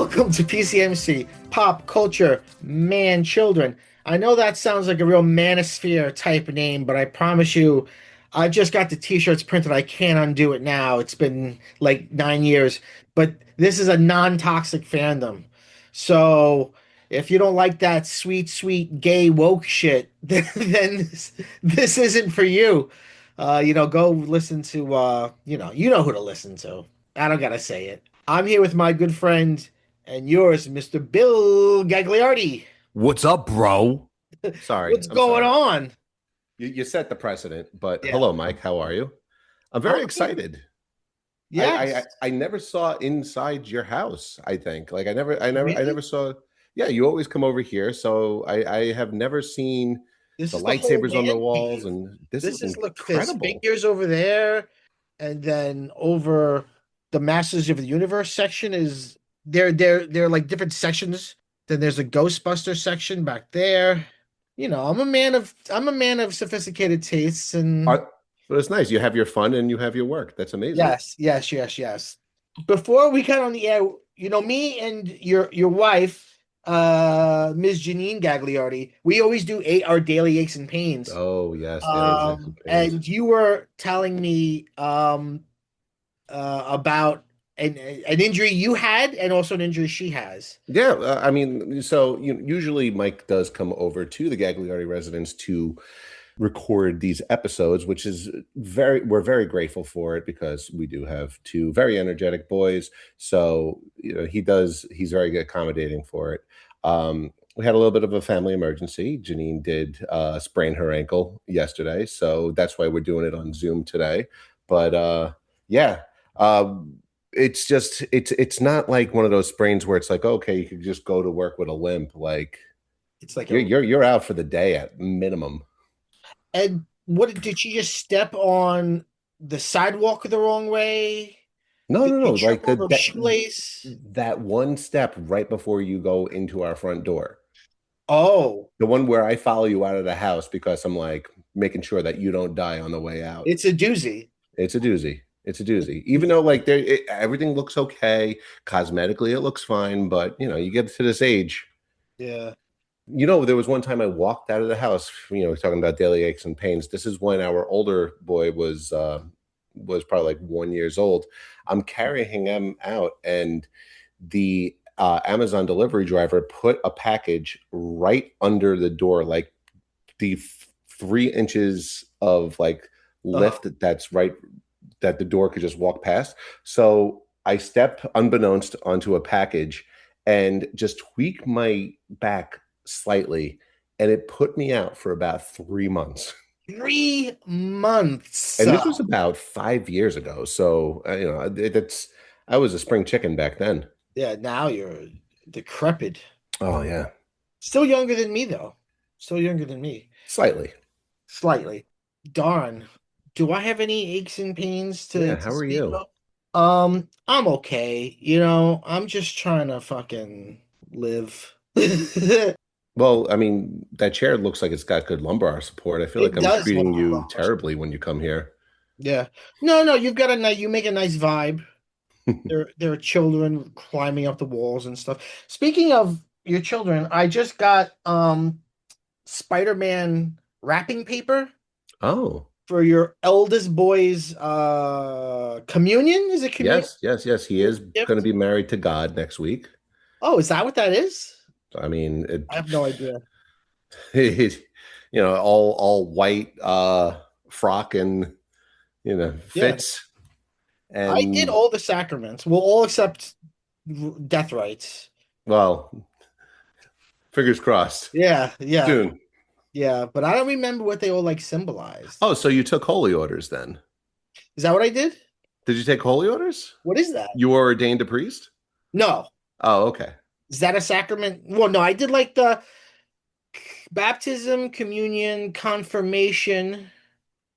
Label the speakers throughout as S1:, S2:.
S1: Welcome to PCMC, Pop Culture Man Children. I know that sounds like a real manosphere type name, but I promise you, I just got the t-shirts printed. I can't undo it now. It's been like 9 years, but this is a non-toxic fandom. So if you don't like that sweet, sweet gay woke shit, then this isn't for you. Go listen to you know who to listen to. I don't gotta say it. I'm here with my good friend and yours, Mr. Bill Gagliardi.
S2: What's up, bro?
S1: What's
S2: I'm
S1: going
S2: sorry.
S1: on?
S2: You set the precedent, but
S1: Yeah.
S2: hello, Mike. How are you? I'm very
S1: I'm good.
S2: excited. I
S1: Yes.
S2: I never saw inside your house, I think. Like I
S1: Really?
S2: never saw. Yeah, you always come over here, so I have never seen
S1: This
S2: the
S1: is the whole
S2: lightsabers on the
S1: man
S2: walls,
S1: cave.
S2: and this
S1: This
S2: is
S1: is look, there's
S2: incredible.
S1: figures over there, and then over the Masters of the Universe section is they're like different sections. Then there's a Ghostbuster section back there. I'm a man of sophisticated tastes and
S2: Are, but it's nice. You have your fun and you have your work. That's amazing.
S1: yes, yes, yes, yes. Before we got on the air, me and your wife, Ms. Janine Gagliardi, we always do our daily aches and pains.
S2: Oh yes, daily aches and pains.
S1: And you were telling me about an injury you had and also an injury she has.
S2: Yeah, I mean, so usually Mike does come over to the Gagliardi residence to record these episodes, which is we're very grateful for it because we do have two very energetic boys. So, he's very accommodating for it. We had a little bit of a family emergency. Janine did sprain her ankle yesterday, so that's why we're doing it on Zoom today. But yeah, it's just it's not like one of those sprains where it's like, okay, you could just go to work with a limp. Like
S1: It's like
S2: you're out for the day at minimum.
S1: and what did she just step on the sidewalk the wrong way?
S2: No,
S1: Did
S2: no,
S1: she
S2: no.
S1: trip
S2: Like
S1: over a shoelace?
S2: that one step right before you go into our front door.
S1: Oh,
S2: The one where I follow you out of the house because I'm like making sure that you don't die on the way out.
S1: it's a doozy.
S2: It's a doozy. It's a doozy. Even though like everything looks okay, cosmetically it looks fine, but you get to this age.
S1: Yeah.
S2: There was one time I walked out of the house, talking about daily aches and pains. This is when our older boy was probably like 1 years old. I'm carrying him out, and the Amazon delivery driver put a package right under the door, like the 3 inches of like
S1: Uh-huh.
S2: lift that's right that the door could just walk past. So I step unbeknownst onto a package and just tweak my back slightly, and it put me out for about 3 months.
S1: 3 months.
S2: And this was about 5 years ago. So, it's I was a spring chicken back then.
S1: Yeah, now you're decrepit.
S2: Oh, yeah.
S1: Still younger than me, though. Still younger than me.
S2: Slightly.
S1: Slightly. Darn. Do I have any aches and pains to,
S2: Yeah.
S1: to
S2: How are
S1: speak
S2: you?
S1: of? I'm okay. I'm just trying to fucking live.
S2: Well, I mean, that chair looks like it's got good lumbar support. I feel like
S1: It
S2: I'm
S1: does hold
S2: treating
S1: a
S2: you
S1: lumbar
S2: terribly
S1: support.
S2: when you come here.
S1: Yeah. No, no, you've got a nice, you make a nice vibe. There are children climbing up the walls and stuff. Speaking of your children, I just got Spider-Man wrapping paper
S2: Oh,
S1: for your eldest boy's communion. Is it communion
S2: yes, yes, yes. He is going to
S1: gift?
S2: be married to God next week.
S1: Oh, is that what that is?
S2: I mean,
S1: I have no idea.
S2: all white frock and
S1: Yeah,
S2: fits.
S1: I did
S2: And
S1: all the sacraments. Well, all except death rites.
S2: well, fingers crossed.
S1: Yeah, yeah,
S2: Soon.
S1: yeah. But I don't remember what they all like symbolized.
S2: Oh, so you took holy orders then?
S1: Is that what I did?
S2: Did you take holy orders?
S1: What is that?
S2: You were ordained a priest?
S1: No.
S2: Oh, okay.
S1: Is that a sacrament? Well, no, I did like the baptism, communion, confirmation.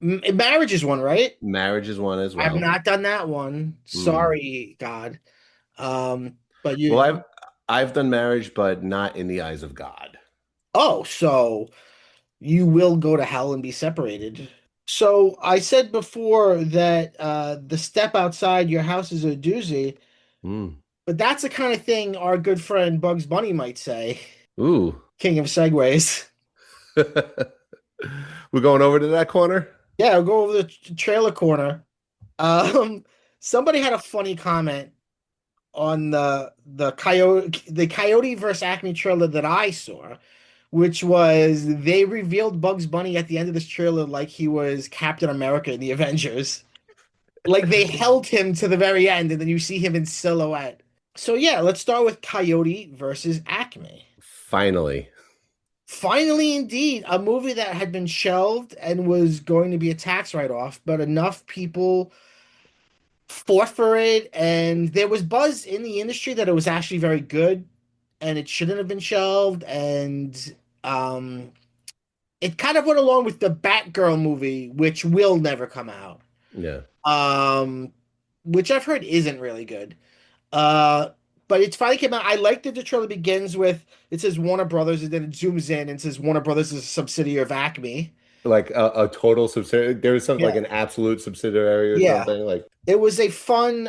S1: Marriage is one, right?
S2: Marriage is one as
S1: I have
S2: well.
S1: not done that one.
S2: Mm.
S1: Sorry, God. But
S2: Well,
S1: you,
S2: I've done marriage, but not in the eyes of God.
S1: oh, so you will go to hell and be separated. So I said before that the step outside your house is a doozy.
S2: Mm.
S1: But that's the kind of thing our good friend Bugs Bunny might say.
S2: Ooh.
S1: King of segues.
S2: We're going over to that corner?
S1: Yeah, I'll go over the trailer corner. Um, Somebody had a funny comment on the Coyote versus Acme trailer that I saw, which was they revealed Bugs Bunny at the end of this trailer like he was Captain America in the Avengers. Like they held him to the very end, and then you see him in silhouette. So yeah, let's start with Coyote versus Acme.
S2: Finally.
S1: Finally, indeed, a movie that had been shelved and was going to be a tax write-off, but enough people fought for it, and there was buzz in the industry that it was actually very good, and it shouldn't have been shelved, and um, it kind of went along with the Batgirl movie, which will never come out,
S2: Yeah.
S1: um, which I've heard isn't really good. Uh, but it's finally came out. I like that the trailer begins with it says Warner Brothers, and then it zooms in and says Warner Brothers is a subsidiary of Acme.
S2: Like a total subsidiary. There was something like
S1: Yeah.
S2: an absolute subsidiary or
S1: Yeah.
S2: something. Like,
S1: It was a fun,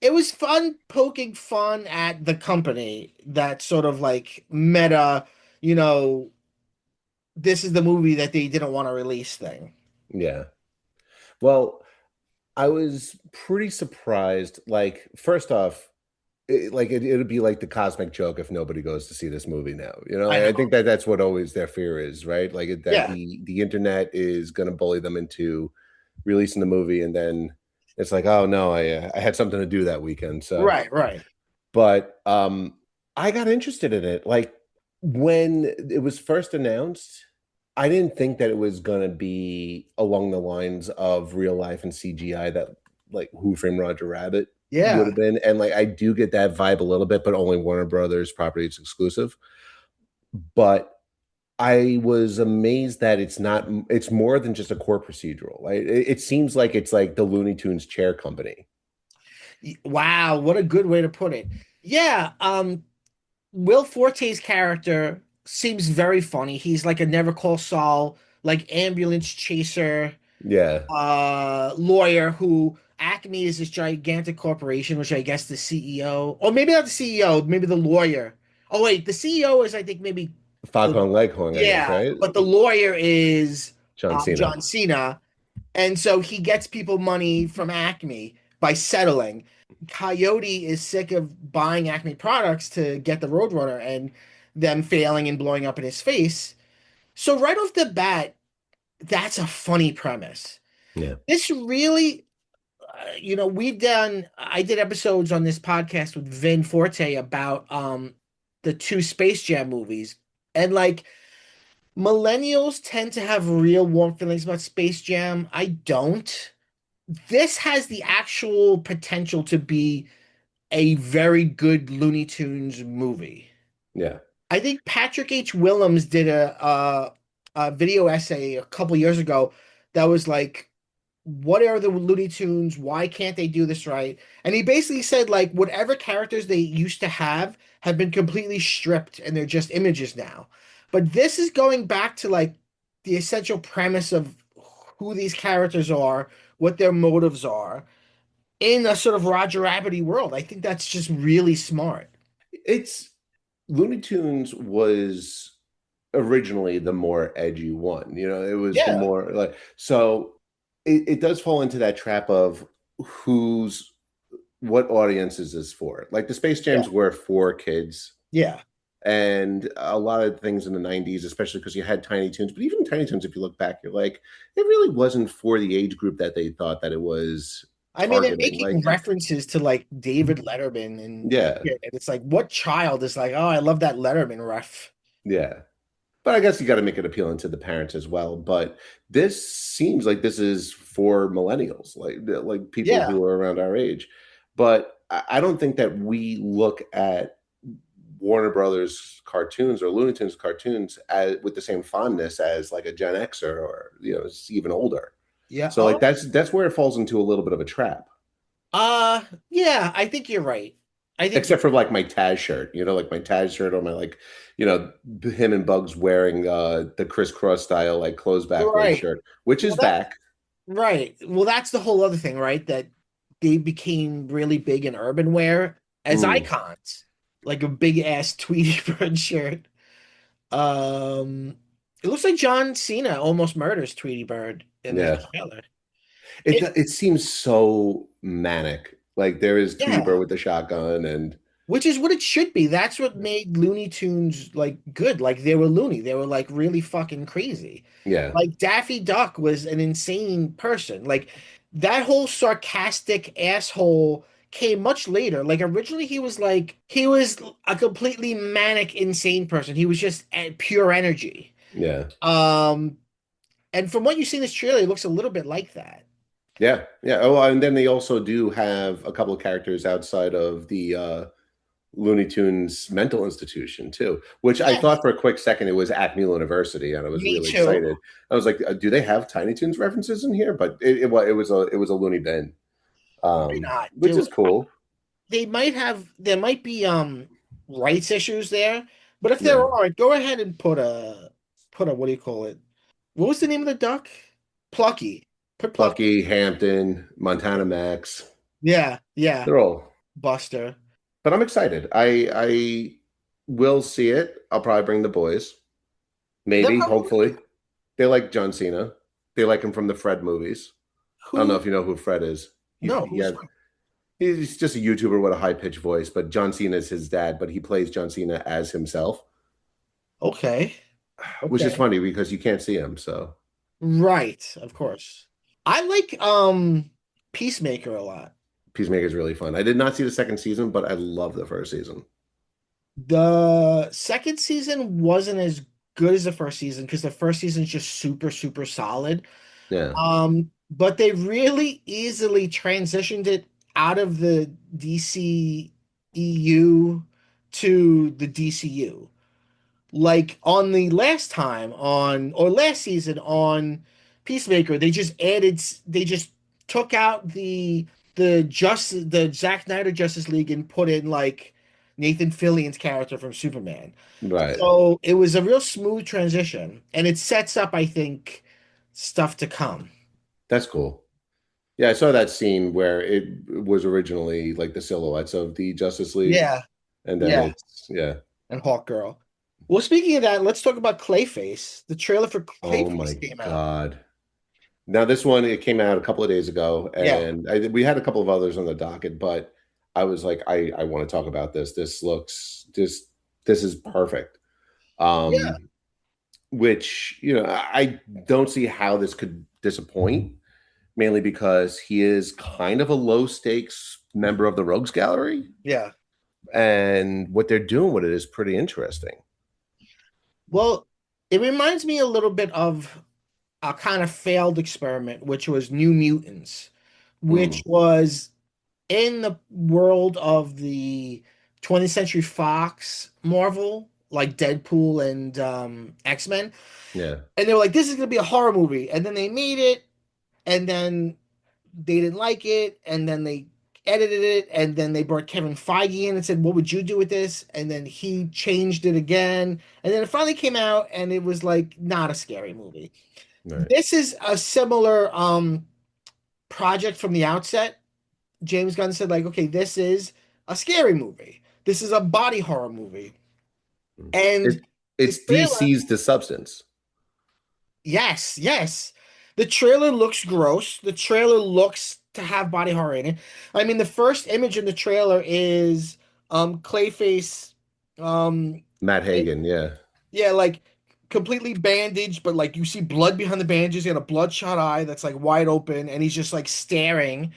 S1: it was fun poking fun at the company that sort of like meta, you know, this is the movie that they didn't want to release thing.
S2: yeah. Well, I was pretty surprised. Like, first off, it'd be like the cosmic joke if nobody goes to see this movie now. You know,
S1: I
S2: I
S1: know.
S2: think that that's what always their fear is, right? Like that
S1: Yeah.
S2: the internet is going to bully them into releasing the movie, and then it's like, oh no, I had something to do that weekend. So,
S1: Right, right.
S2: but I got interested in it. Like when it was first announced, I didn't think that it was going to be along the lines of real life and CGI that like Who Framed Roger Rabbit would
S1: Yeah.
S2: have been. And like I do get that vibe a little bit, but only Warner Brothers property is exclusive. But I was amazed that it's more than just a core procedural. Like it seems like it's like the Looney Tunes chair company.
S1: Wow, what a good way to put it. Yeah, Will Forte's character seems very funny. He's like a Never Call Saul, like ambulance chaser,
S2: Yeah.
S1: lawyer who Acme is this gigantic corporation, which I guess the CEO, or maybe not the CEO, maybe the lawyer. Oh wait, the CEO is I think maybe the
S2: Foghorn Leghorn, I guess,
S1: yeah,
S2: right?
S1: but the lawyer is
S2: John Cena.
S1: John Cena, and so he gets people money from Acme by settling. Coyote is sick of buying Acme products to get the Roadrunner and them failing and blowing up in his face. So right off the bat, that's a funny premise.
S2: Yeah.
S1: This really, I did episodes on this podcast with Vin Forte about the two Space Jam movies. And like millennials tend to have real warm feelings about Space Jam. I don't. This has the actual potential to be a very good Looney Tunes movie.
S2: Yeah.
S1: I think Patrick H. Willems did a video essay a couple years ago that was like, what are the Looney Tunes? Why can't they do this right? And he basically said like whatever characters they used to have been completely stripped and they're just images now. But this is going back to like the essential premise of who these characters are, what their motives are in a sort of Roger Rabbity world. I think that's just really smart.
S2: It's Looney Tunes was originally the more edgy one. You know, it was the
S1: Yeah,
S2: more like so it does fall into that trap of who's what audience is this for? Like the Space
S1: yeah,
S2: Jams were for kids.
S1: yeah.
S2: And a lot of things in the 90s, especially because you had Tiny Toons, but even Tiny Toons, if you look back, you're like, it really wasn't for the age group that they thought that it was
S1: I mean, they're
S2: targeting.
S1: making
S2: Like,
S1: references to like David Letterman and
S2: yeah,
S1: shit, and it's like, what child is like, oh, I love that Letterman ref.
S2: yeah. But I guess you got to make it appealing to the parents as well. But this seems like this is for millennials, like people
S1: Yeah.
S2: who are around our age. But I don't think that we look at Warner Brothers cartoons or Looney Tunes cartoons with the same fondness as like a Gen Xer or even older.
S1: Yeah.
S2: So like
S1: Oh,
S2: that's where it falls into a little bit of a trap.
S1: yeah, I think you're right. I think you're
S2: Except for like my Taz shirt, like my Taz shirt or my like, him and Bugs wearing the crisscross style like clothes
S1: you're
S2: backwards
S1: right.
S2: shirt, which
S1: Well,
S2: is back.
S1: right. Well, that's the whole other thing, right? That they became really big in urban wear. as
S2: Mm,
S1: icons, like a big ass Tweety Bird shirt. Um, it looks like John Cena almost murders Tweety Bird in this
S2: yeah.
S1: trailer.
S2: It
S1: It,
S2: it seems so manic. Like there is Tweety
S1: yeah,
S2: Bird with the shotgun and
S1: which is what it should be. That's what made Looney Tunes like good. Like they were loony. They were like really fucking crazy.
S2: yeah,
S1: Like Daffy Duck was an insane person. Like that whole sarcastic asshole came much later. Like originally he was a completely manic insane person. He was just pure energy.
S2: yeah.
S1: Um and from what you see in this trailer, it looks a little bit like that.
S2: Yeah, yeah. Oh, and then they also do have a couple of characters outside of the Looney Tunes mental institution too, which I
S1: Yes,
S2: thought for a quick second it was Acme University, and I was
S1: me
S2: really
S1: too.
S2: excited. I was like, "Do they have Tiny Toons references in here?" But it was a Looney bin,
S1: Why not,
S2: which
S1: dude?
S2: is cool.
S1: They might have there might be rights issues there, but if there
S2: Yeah,
S1: are, go ahead and put a what do you call it? What was the name of the duck? Plucky. Put Plucky.
S2: Plucky, Hampton, Montana Max,
S1: Yeah, yeah.
S2: they're all.
S1: Buster.
S2: But I'm excited. I will see it. I'll probably bring the boys.
S1: They're
S2: Maybe,
S1: probably
S2: hopefully. They like John Cena. They like him from the Fred movies. I don't know
S1: who
S2: if you know who Fred is.
S1: no,
S2: Yeah,
S1: who's
S2: he's just a YouTuber with a high pitched voice, but John Cena is his dad, but he plays John Cena as himself,
S1: okay.
S2: which is
S1: Okay.
S2: funny because you can't see him. So
S1: Right, of course. I like Peacemaker a lot.
S2: Peacemaker is really fun. I did not see the second season, but I love the first season.
S1: The second season wasn't as good as the first season because the first season is just super, super solid.
S2: Yeah,
S1: But they really easily transitioned it out of the DCEU to the DCU. Like on the last time on or last season on Peacemaker, they just took out the Zack Snyder Justice League and put in like Nathan Fillion's character from Superman.
S2: right.
S1: So it was a real smooth transition, and it sets up, I think, stuff to come.
S2: That's cool. Yeah, I saw that scene where it was originally like the silhouettes of the Justice League,
S1: Yeah,
S2: and then
S1: yeah,
S2: it's yeah.
S1: and Hawk Girl. Well, speaking of that, let's talk about Clayface. The trailer for
S2: Oh
S1: Clayface
S2: my
S1: came out.
S2: God. Now this one it came out a couple of days ago,
S1: Yeah,
S2: and we had a couple of others on the docket, but I was like, I want to talk about this. This is perfect.
S1: yeah,
S2: Um, which I don't see how this could disappoint, mainly because he is kind of a low stakes member of the Rogues Gallery,
S1: yeah.
S2: and what they're doing with it is pretty interesting.
S1: Well, it reminds me a little bit of a kind of failed experiment, which was New Mutants, which
S2: Mm,
S1: was in the world of the 20th Century Fox Marvel, like Deadpool and X-Men.
S2: yeah,
S1: And they were like, this is going to be a horror movie. And then they made it, and then they didn't like it, and then they edited it, and then they brought Kevin Feige in and said, what would you do with this? And then he changed it again. And then it finally came out, and it was like not a scary movie.
S2: right.
S1: This is a similar project from the outset. James Gunn said, like, okay, this is a scary movie. This is a body horror movie. And
S2: It
S1: the
S2: it's
S1: trailer,
S2: DC's The Substance.
S1: yes, yes. The trailer looks gross. The trailer looks to have body horror in it. I mean, the first image in the trailer is Clayface um
S2: Matt Hagen, yeah,
S1: yeah, like completely bandaged, but like you see blood behind the bandages. He got a bloodshot eye that's like wide open, and he's just like staring.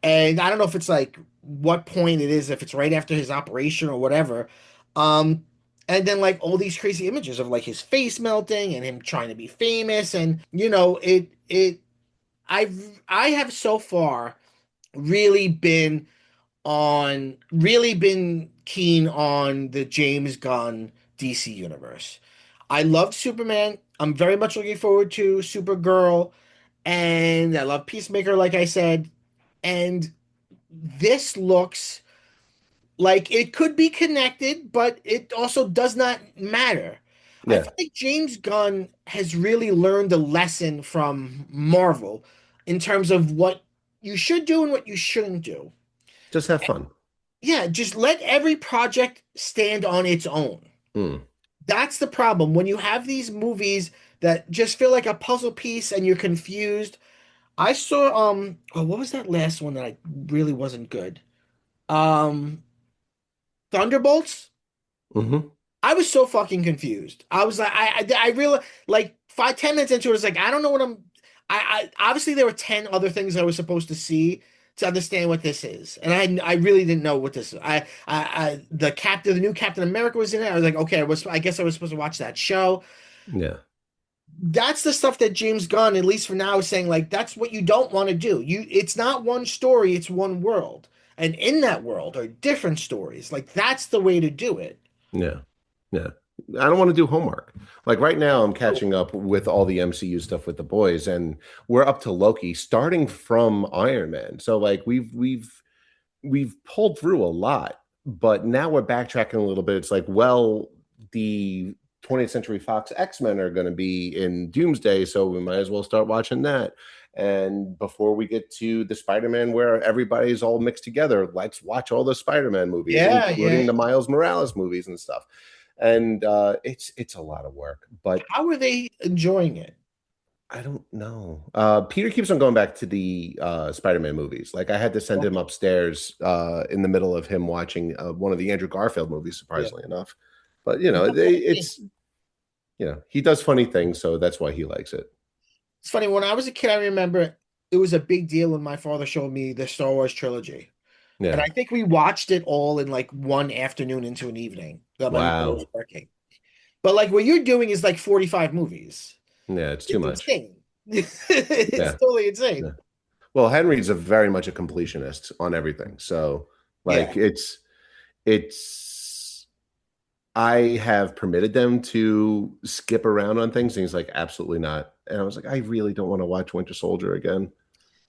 S1: And I don't know if it's like what point it is, if it's right after his operation or whatever. Um, and then like all these crazy images of like his face melting and him trying to be famous, and I have so far really really been keen on the James Gunn DC universe. I loved Superman. I'm very much looking forward to Supergirl, and I love Peacemaker, like I said. And this looks like it could be connected, but it also does not matter. I
S2: yeah.
S1: feel like James Gunn has really learned a lesson from Marvel in terms of what you should do and what you shouldn't do.
S2: Just have fun.
S1: Yeah, just let every project stand on its own.
S2: Hmm.
S1: That's the problem. When you have these movies that just feel like a puzzle piece and you're confused. I saw oh, what was that last one that I really wasn't good? Um Thunderbolts?
S2: Hmm.
S1: I was so fucking confused. I was like, I really like 5, 10 minutes into it. It's like I don't know what I obviously there were 10 other things I was supposed to see to understand what this is, and I really didn't know what this is. The new Captain America was in it. I was like, okay, I guess I was supposed to watch that show.
S2: Yeah.
S1: That's the stuff that James Gunn, at least for now, is saying like that's what you don't want to do. It's not one story, it's one world, and in that world are different stories. Like that's the way to do it.
S2: Yeah. Yeah. I don't want to do homework. Like right now, I'm catching up with all the MCU stuff with the boys, and we're up to Loki, starting from Iron Man. So like we've pulled through a lot, but now we're backtracking a little bit. It's like, well, the 20th Century Fox X-Men are going to be in Doomsday, so we might as well start watching that. And before we get to the Spider-Man where everybody's all mixed together, let's watch all the Spider-Man movies,
S1: Yeah, yeah.
S2: including the Miles Morales movies and stuff. And it's a lot of work, but
S1: How are they enjoying it?
S2: I don't know. Peter keeps on going back to the Spider-Man movies. Like I had to send him
S1: Okay.
S2: upstairs in the middle of him watching one of the Andrew Garfield movies,
S1: Yeah.
S2: surprisingly enough. But it's he does funny things, so that's why he likes it.
S1: It's funny, when I was a kid, I remember it was a big deal when my father showed me the Star Wars trilogy. And
S2: Yeah.
S1: I think we watched it all in like one afternoon into an evening that my mom was
S2: Wow.
S1: working. But like what you're doing is like 45 movies.
S2: Yeah, it's too
S1: It's
S2: much.
S1: insane. It's
S2: Yeah.
S1: totally
S2: Yeah.
S1: insane.
S2: Well, Henry's a very much a completionist on everything. So
S1: Yeah.
S2: like it's I have permitted them to skip around on things, and he's like, absolutely not. And I was like, I really don't want to watch Winter Soldier again.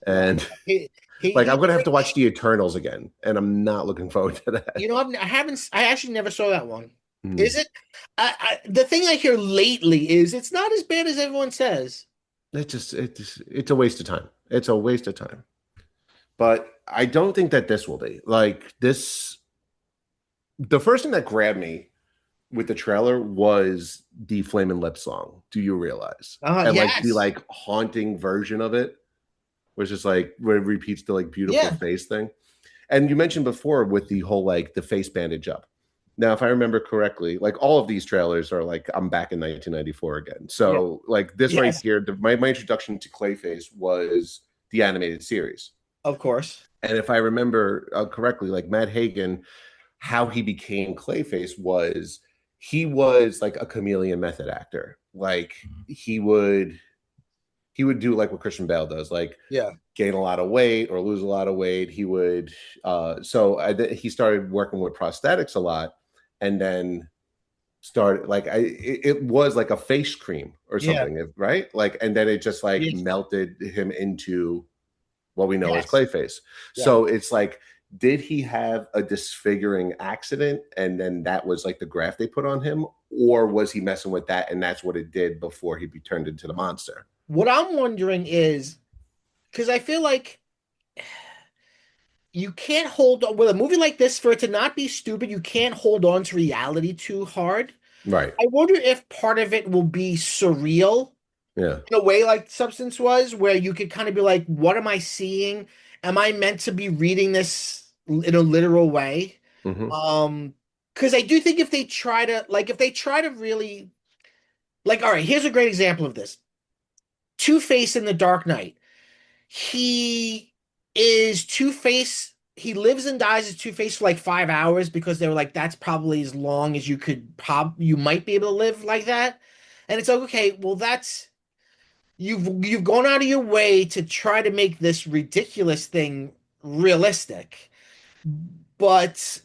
S1: No.
S2: And
S1: He
S2: like, I'm
S1: he
S2: gonna have to watch the Eternals again, and I'm not looking forward to that.
S1: I haven't I actually never saw that one. Is
S2: Mm.
S1: it? The thing I hear lately is it's not as bad as everyone says.
S2: It's a waste of time. It's a waste of time. But I don't think that this will be like this. The first thing that grabbed me with the trailer was the Flamin' Lip song. Do you realize? And like the
S1: Yes.
S2: like haunting version of it, which is like where it repeats the like beautiful
S1: Yeah,
S2: face thing. And you mentioned before with the whole like the face bandage up. Now, if I remember correctly, like all of these trailers are like I'm back in 1994 again.
S1: yeah,
S2: So like this right
S1: yes,
S2: here, my introduction to Clayface was the animated series.
S1: of course.
S2: And if I remember correctly, like Matt Hagen, how he became Clayface was he was like a chameleon method actor. Like he would do like what Christian Bale does, like
S1: Yeah,
S2: gain a lot of weight or lose a lot of weight. He would, he started working with prosthetics a lot, and then started like it was like a face cream or
S1: yeah,
S2: something, right? Like, and then it just like
S1: yes,
S2: melted him into what we know as
S1: yes,
S2: Clayface.
S1: yeah.
S2: So it's like, did he have a disfiguring accident and then that was like the graft they put on him? Or was he messing with that and that's what it did before he be turned into the monster?
S1: What I'm wondering is because I feel like you can't hold on with a movie like this for it to not be stupid. You can't hold on to reality too hard.
S2: Right.
S1: I wonder if part of it will be surreal
S2: Yeah.
S1: in a way like Substance was, where you could kind of be like, what am I seeing? Am I meant to be reading this in a literal way?
S2: Hmm.
S1: Um, because I do think if they try to really like, all right, here's a great example of this. Two-Face in The Dark Knight. He is Two-Face. He lives and dies as Two-Face for like 5 hours because they were like, that's probably as long as you might be able to live like that. And it's like, okay, well, that's you've gone out of your way to try to make this ridiculous thing realistic. But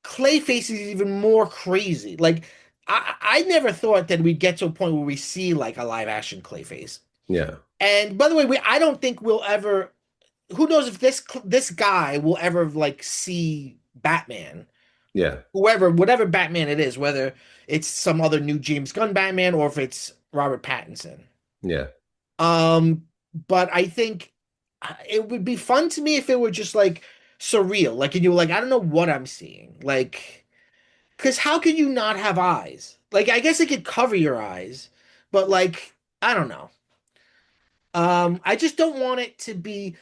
S1: Clayface is even more crazy. Like I never thought that we'd get to a point where we see like a live action Clayface.
S2: Yeah.
S1: And by the way, I don't think we'll ever. Who knows if this guy will ever like see Batman,
S2: Yeah.
S1: whoever, whatever Batman it is, whether it's some other new James Gunn Batman or if it's Robert Pattinson.
S2: Yeah.
S1: Um, but I think it would be fun to me if it were just like surreal. Like, and you're like, I don't know what I'm seeing. Like, because how could you not have eyes? Like, I guess it could cover your eyes, but like, I don't know. I just don't want it to be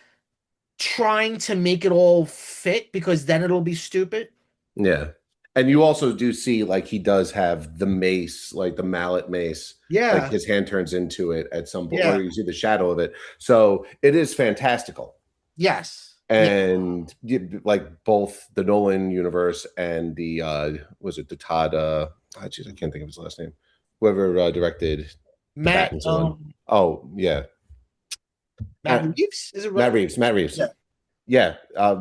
S1: trying to make it all fit because then it'll be stupid.
S2: Yeah. And you also do see like he does have the mace, like the mallet mace, like
S1: Yeah,
S2: his hand turns into it at some point, or
S1: yeah,
S2: you see the shadow of it. So it is fantastical.
S1: yes, yeah,
S2: And like both the Nolan universe and the was it the Todd geez, I can't think of his last name. Whoever directed the
S1: Matt,
S2: Pattinson one. Oh yeah.
S1: Matt Reeves is it
S2: Matt
S1: right?
S2: Reeves. Matt Reeves.
S1: Yeah,
S2: Yeah.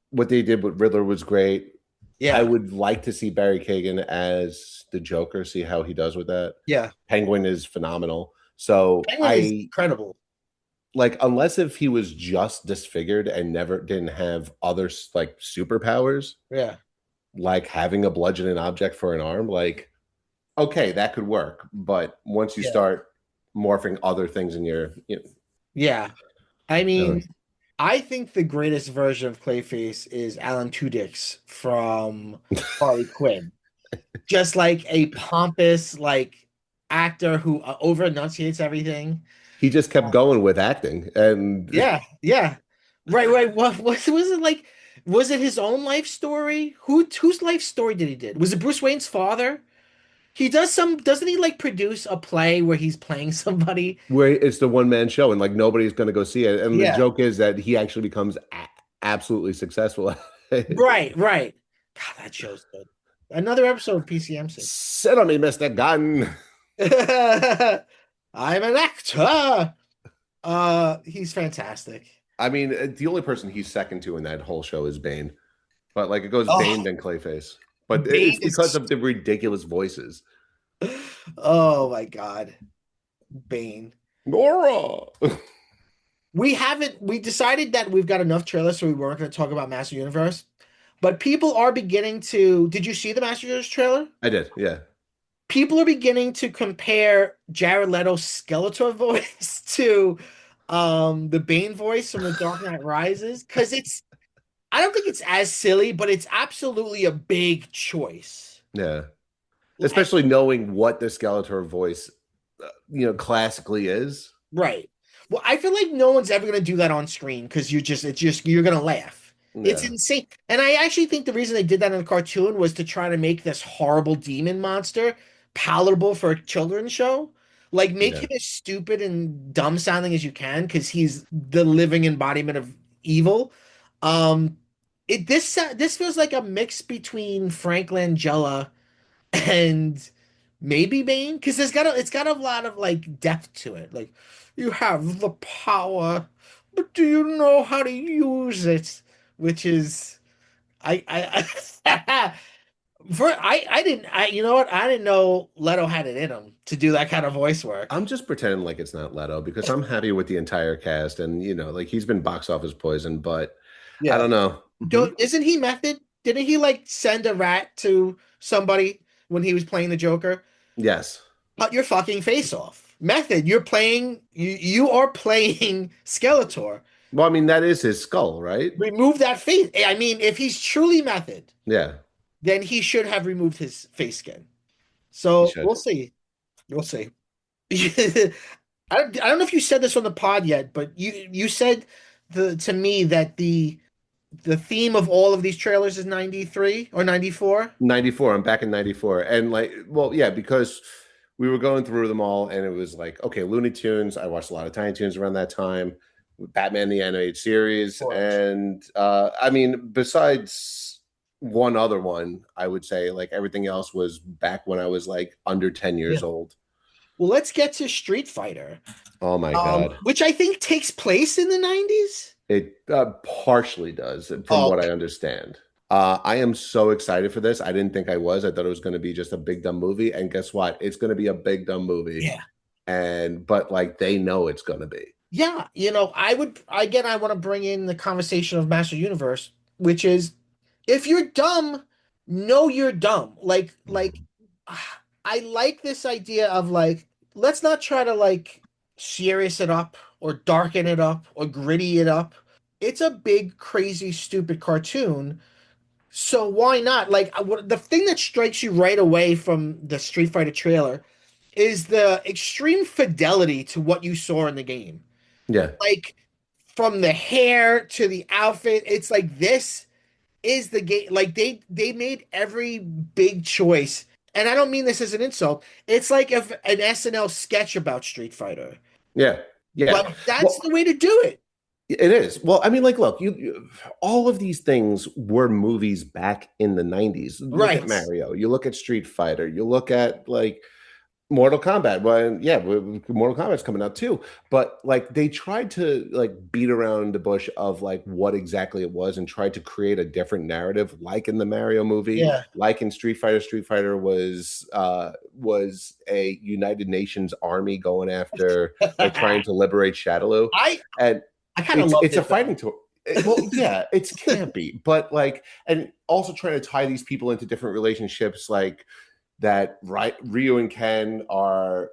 S2: What they did with Riddler was great. I
S1: yeah,
S2: would like to see Barry Kagan as the Joker, see how he does with that.
S1: yeah.
S2: Penguin is phenomenal. So
S1: Penguin is
S2: I
S1: incredible.
S2: like unless if he was just disfigured and never didn't have other like superpowers,
S1: Yeah,
S2: like having a bludgeoning object for an arm, like okay, that could work. But once you
S1: yeah,
S2: start morphing other things in your,
S1: yeah. I
S2: know,
S1: mean, I think the greatest version of Clayface is Alan Tudyk's from Harley Quinn. Just like a pompous, like actor who over enunciates everything.
S2: he just kept going with acting, and
S1: Yeah, yeah. Right, right. What was it like? Was it his own life story? Whose life story did he did? Was it Bruce Wayne's father? He does some, doesn't he like produce a play where he's playing somebody?
S2: where it's the one man show, and like nobody's going to go see it. And the
S1: Yeah.
S2: joke is that he actually becomes absolutely successful.
S1: Right, right. God, that show's good. Another episode of PCMC.
S2: Sit on me, Mister Gunn.
S1: I'm an actor. He's fantastic.
S2: I mean, the only person he's second to in that whole show is Bane, but like it goes Bane
S1: Oh,
S2: then Clayface, but
S1: Bane
S2: it's because
S1: is
S2: of the ridiculous voices.
S1: oh my God. Bane.
S2: Nora.
S1: We decided that we've got enough trailers, so we weren't going to talk about Master Universe. But people are beginning to. Did you see the Master Universe trailer?
S2: I did, yeah.
S1: People are beginning to compare Jared Leto's Skeletor voice to the Bane voice from The Dark Knight Rises. Because it's I don't think it's as silly, but it's absolutely a big choice.
S2: Yeah.
S1: And
S2: Especially knowing what the Skeletor voice, classically is.
S1: right. Well, I feel like no one's ever gonna do that on screen because it's just you're gonna laugh. It's
S2: Yeah,
S1: insane. And I actually think the reason they did that in the cartoon was to try to make this horrible demon monster palatable for a children's show. Like make
S2: yeah.
S1: him as stupid and dumb sounding as you can because he's the living embodiment of evil. Um this feels like a mix between Frank Langella and maybe Bane because it's got a lot of like depth to it. Like you have the power, but do you know how to use it? Which is I I didn't you know what I didn't know Leto had it in him to do that kind of voice work.
S2: I'm just pretending like it's not Leto because I'm happy with the entire cast, and like he's been box office poison, but I
S1: Yeah.
S2: don't know.
S1: Don't isn't he method? Didn't he like send a rat to somebody when he was playing the Joker?
S2: Yes.
S1: Cut your fucking face off. Method, you are playing Skeletor.
S2: Well, I mean that is his skull, right?
S1: Remove that face. I mean, if he's truly Method,
S2: Yeah,
S1: then he should have removed his face skin.
S2: he
S1: So
S2: should.
S1: we'll see. We'll see. I don't know if you said this on the pod yet, but you said to me that the theme of all of these trailers is 93 or 94.
S2: 94. I'm back in 94. And like, well, yeah, because we were going through them all and it was like, okay, Looney Tunes. I watched a lot of Tiny Toons around that time, Batman the animated
S1: Of
S2: series.
S1: course.
S2: And I mean, besides one other one, I would say like everything else was back when I was like under 10
S1: Yeah.
S2: years old.
S1: Well, let's get to Street Fighter,
S2: Oh my God.
S1: which I think takes place in the 90s.
S2: It partially does, from
S1: Oh,
S2: what I understand. I am so excited for this. I didn't think I was. I thought it was going to be just a big dumb movie, and guess what? It's going to be a big dumb movie.
S1: yeah.
S2: And but like they know it's going to be.
S1: Yeah, I want to bring in the conversation of Master Universe, which is if you're dumb, know you're dumb. I like this idea of like, let's not try to like serious it up or darken it up or gritty it up. it's a big, crazy, stupid cartoon. So why not? Like the thing that strikes you right away from the Street Fighter trailer is the extreme fidelity to what you saw in the game.
S2: Yeah.
S1: Like from the hair to the outfit, it's like this is the game. Like they made every big choice. And I don't mean this as an insult. It's like if an SNL sketch about Street Fighter.
S2: Yeah. Yeah.
S1: Like that's
S2: Well,
S1: the way to do it.
S2: it is. Well, I mean, like, look, all of these things were movies back in the 90s. You look at
S1: Right.
S2: Mario, you look at Street Fighter, you look at like Mortal Kombat. Well, yeah, Mortal Kombat's coming out too. But like they tried to like beat around the bush of like what exactly it was and tried to create a different narrative, like in the Mario movie,
S1: Yeah.
S2: like in Street Fighter. Street Fighter was a United Nations army going after like trying to liberate Shadaloo.
S1: I
S2: And
S1: I kind of
S2: it's
S1: loved
S2: a
S1: it
S2: fighting
S1: though.
S2: tour. Well, yeah, it's campy, but like, and also trying to tie these people into different relationships, like that. Right, Ryu and Ken are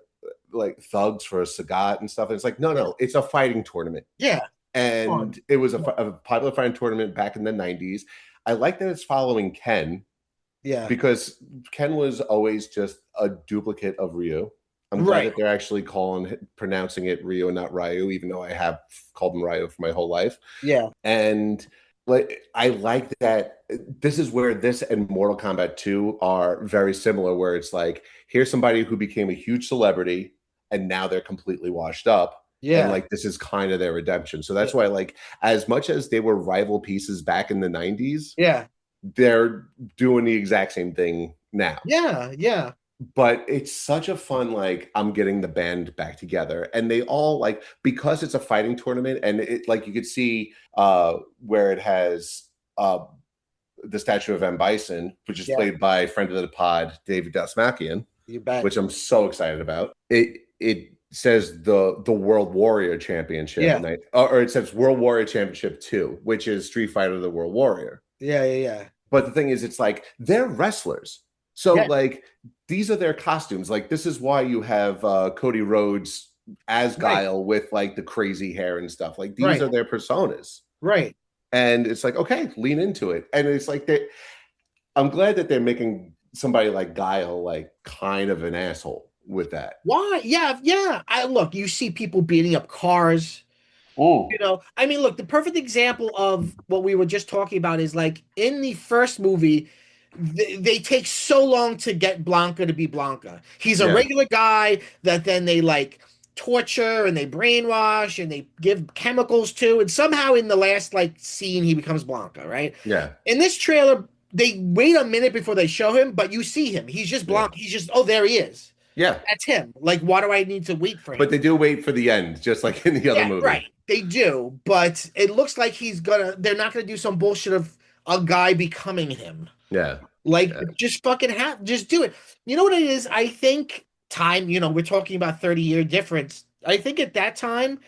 S2: like thugs for Sagat and stuff. And it's like, no,
S1: Yeah.
S2: no, it's a fighting tournament,
S1: Yeah.
S2: and
S1: Fun.
S2: it was
S1: Yeah.
S2: a popular fighting tournament back in the '90s. I like that it's following Ken
S1: Yeah.
S2: because Ken was always just a duplicate of Ryu. I'm glad
S1: Right.
S2: that they're actually pronouncing it Ryu and not Ryu, even though I have called him Ryu for my whole life.
S1: Yeah.
S2: And like I like that this is where this and Mortal Kombat 2 are very similar, where it's like here's somebody who became a huge celebrity and now they're completely washed up. And
S1: Yeah.
S2: like this is kind of their redemption. So
S1: Yeah.
S2: that's why, like, as much as they were rival pieces back in the 90s,
S1: Yeah.
S2: they're doing the exact same thing now.
S1: Yeah. Yeah.
S2: But it's such a fun, like, I'm getting the band back together, and they all like, because it's a fighting tournament, and it like you could see where it has uh the statue of M. Bison, which is
S1: Yeah.
S2: played by friend of the pod David Dasmakian,
S1: You bet.
S2: which I'm so excited about. It says the World Warrior Championship,
S1: Yeah.
S2: and or it says World Warrior Championship 2, which is Street Fighter the World Warrior.
S1: Yeah. Yeah. Yeah.
S2: But the thing is, it's like they're wrestlers. So
S1: Yeah.
S2: like these are their costumes. Like this is why you have Cody Rhodes as
S1: Right.
S2: Guile with like the crazy hair and stuff. Like these
S1: Right.
S2: are their personas.
S1: Right.
S2: And it's like, okay, lean into it. And it's like that. I'm glad that they're making somebody like Guile like kind of an asshole with that.
S1: Why? Yeah. Yeah. I look, you see people beating up cars.
S2: Mm.
S1: I mean, look, the perfect example of what we were just talking about is like in the first movie, they take so long to get Blanca to be Blanca. He's a
S2: Yeah,
S1: regular guy that then they like torture and they brainwash and they give chemicals to, and somehow in the last like scene he becomes Blanca, right?
S2: yeah,
S1: In this trailer, they wait a minute before they show him, but you see him. He's just
S2: yeah,
S1: Blanca. He's just, oh, there he is.
S2: yeah.
S1: That's him. Like, why do I need to wait for
S2: But
S1: him?
S2: they do wait for the end, just like in the other
S1: Yeah,
S2: movie.
S1: right. They do, but it looks like they're not gonna do some bullshit of a guy becoming him.
S2: Yeah,
S1: Like,
S2: yeah,
S1: just fucking just do it. You know what it is? I think time, we're talking about 30-year difference. I think at that time,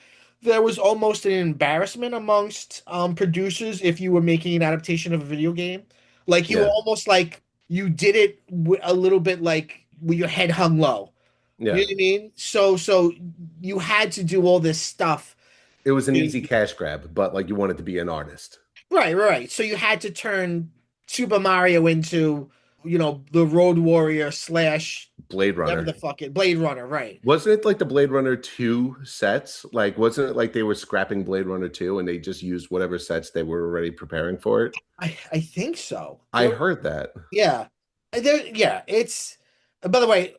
S1: there was almost an embarrassment amongst producers if you were making an adaptation of a video game. Like, you were
S2: yeah,
S1: almost like you did it a little bit like with your head hung low. You
S2: yeah.
S1: know what I mean? So you had to do all this stuff.
S2: It was an easy cash grab, but like you wanted to be an artist.
S1: Right, right. So you had to turn Super Mario into, the Road Warrior slash
S2: Blade
S1: whatever
S2: Runner.
S1: the fuck it, Blade Runner, right?
S2: Wasn't it like the Blade Runner 2 sets? Like, wasn't it like they were scrapping Blade Runner 2 and they just used whatever sets they were already preparing for it?
S1: I think so.
S2: I heard that.
S1: Yeah. Yeah, by the way,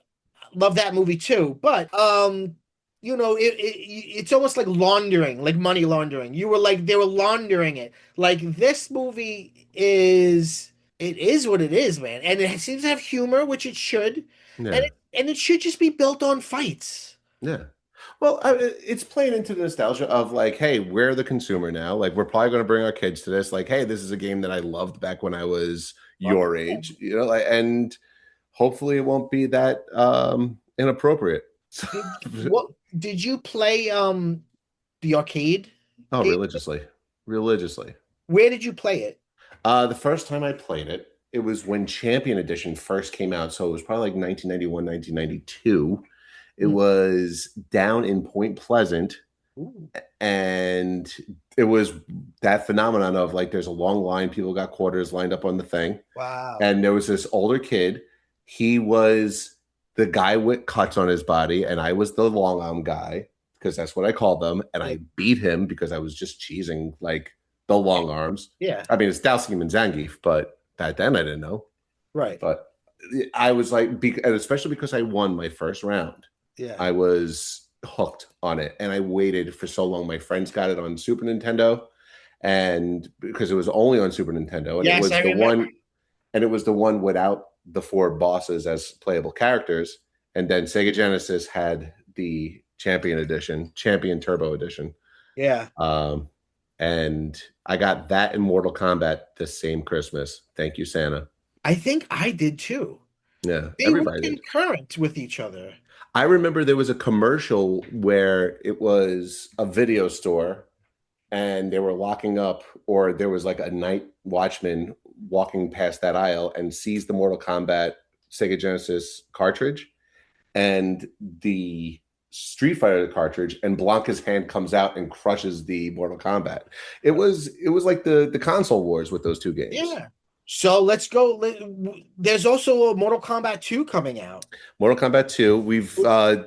S1: love that movie too. But it's almost like laundering, like money laundering. You were like they were laundering it. Like this movie is what it is, man. And it seems to have humor, which it should. And
S2: Yeah.
S1: it should just be built on fights.
S2: Yeah. Well, it's playing into the nostalgia of like, hey, we're the consumer now. Like, we're probably going to bring our kids to this. Like, hey, this is a game that I loved back when I was
S1: Fucking
S2: your
S1: yeah.
S2: age, and hopefully it won't be that inappropriate.
S1: Did what did you play the arcade
S2: Oh,
S1: game?
S2: religiously. Religiously.
S1: Where did you play it?
S2: The first time I played it, it was when Champion Edition first came out. So it was probably like 1991, 1992. It
S1: Hmm.
S2: was down in Point Pleasant
S1: Ooh.
S2: And it was that phenomenon of like there's a long line, people got quarters lined up on the thing,
S1: Wow.
S2: and there was this older kid. He was the guy with cuts on his body, and I was the long arm guy because that's what I called them. And
S1: Yeah.
S2: I beat him because I was just cheesing like the long arms.
S1: Yeah.
S2: I mean, it's Dalsim and Zangief, but back then I didn't know.
S1: Right.
S2: But I was like, and especially because I won my first round,
S1: Yeah.
S2: I was hooked on it, and I waited for so long. My friends got it on Super Nintendo, and because it was only on Super Nintendo, and it
S1: Yes,
S2: was
S1: I
S2: the
S1: remember.
S2: one and it was the one without the four bosses as playable characters. And then Sega Genesis had the Champion Edition, Champion Turbo Edition.
S1: Yeah.
S2: Um, and I got that in Mortal Kombat the same Christmas. Thank you, Santa.
S1: I think I did too.
S2: Yeah,
S1: They were
S2: everybody did.
S1: concurrent with each other.
S2: I remember there was a commercial where it was a video store and they were locking up, or there was like a night watchman walking past that aisle and sees the Mortal Kombat Sega Genesis cartridge and the Street Fighter cartridge, and Blanca's hand comes out and crushes the Mortal Kombat. It was like the console wars with those two games.
S1: Yeah. So let's go. There's also a Mortal Kombat 2 coming out.
S2: Mortal Kombat 2, we've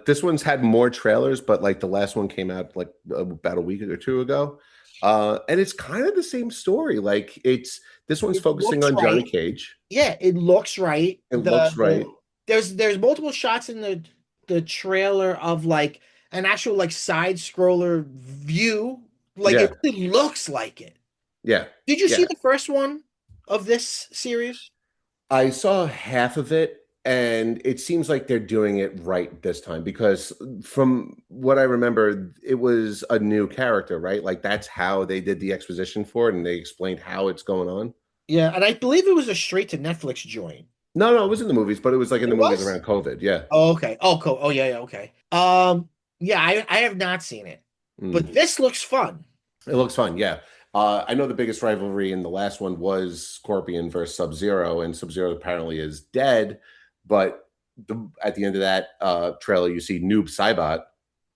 S2: this one's had more trailers, but like the last one came out like about a week or two ago. And it's kind of the same story. Like it's this one's
S1: It
S2: focusing
S1: looks
S2: on Johnny
S1: right.
S2: Cage.
S1: Yeah, it looks right.
S2: It looks right.
S1: There's multiple shots in the trailer of like an actual like side scroller view. Like it
S2: Yeah.
S1: really looks like it.
S2: Yeah.
S1: Did you see
S2: Yeah.
S1: the first one of this series?
S2: I saw half of it, and it seems like they're doing it right this time because from what I remember, it was a new character, right? Like that's how they did the exposition for it, and they explained how it's going on.
S1: Yeah, and I believe it was a straight to Netflix joint.
S2: No, no, it was in the movies, but it was like in
S1: It
S2: the movies
S1: was?
S2: around COVID. Yeah.
S1: Oh, okay. Oh, cool. Oh, yeah, yeah, okay. Yeah, I have not seen it, but
S2: Mm.
S1: this looks fun.
S2: It looks fun. Yeah. I know the biggest rivalry in the last one was Scorpion versus Sub-Zero, and Sub-Zero apparently is dead. But at the end of that trailer, you see Noob Saibot,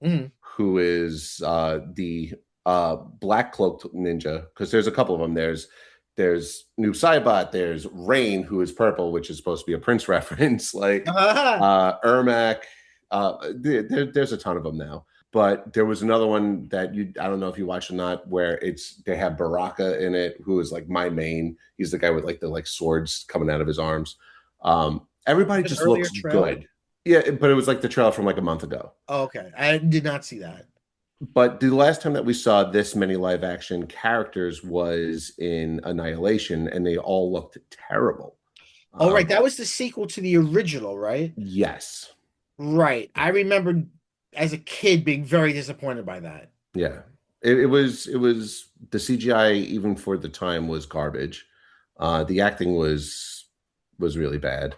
S1: Mhm.
S2: who is the black cloaked ninja, because there's a couple of them. There's Noob Saibot, there's Rain, who is purple, which is supposed to be a Prince reference, like Ermac. There's a ton of them now. But there was another one that I don't know if you watched or not, where they have Baraka in it, who is like my main. He's the guy with like the like swords coming out of his arms. Everybody
S1: An
S2: just
S1: earlier
S2: looks
S1: trailer?
S2: good. Yeah, but it was like the trailer from like a month ago.
S1: Oh, okay. I did not see that.
S2: But the last time that we saw this many live action characters was in Annihilation, and they all looked terrible.
S1: Oh, right.
S2: Um,
S1: That was the sequel to the original, right?
S2: yes.
S1: Right. I remember as a kid being very disappointed by that.
S2: Yeah. It was the CGI even for the time was garbage. The acting was really bad.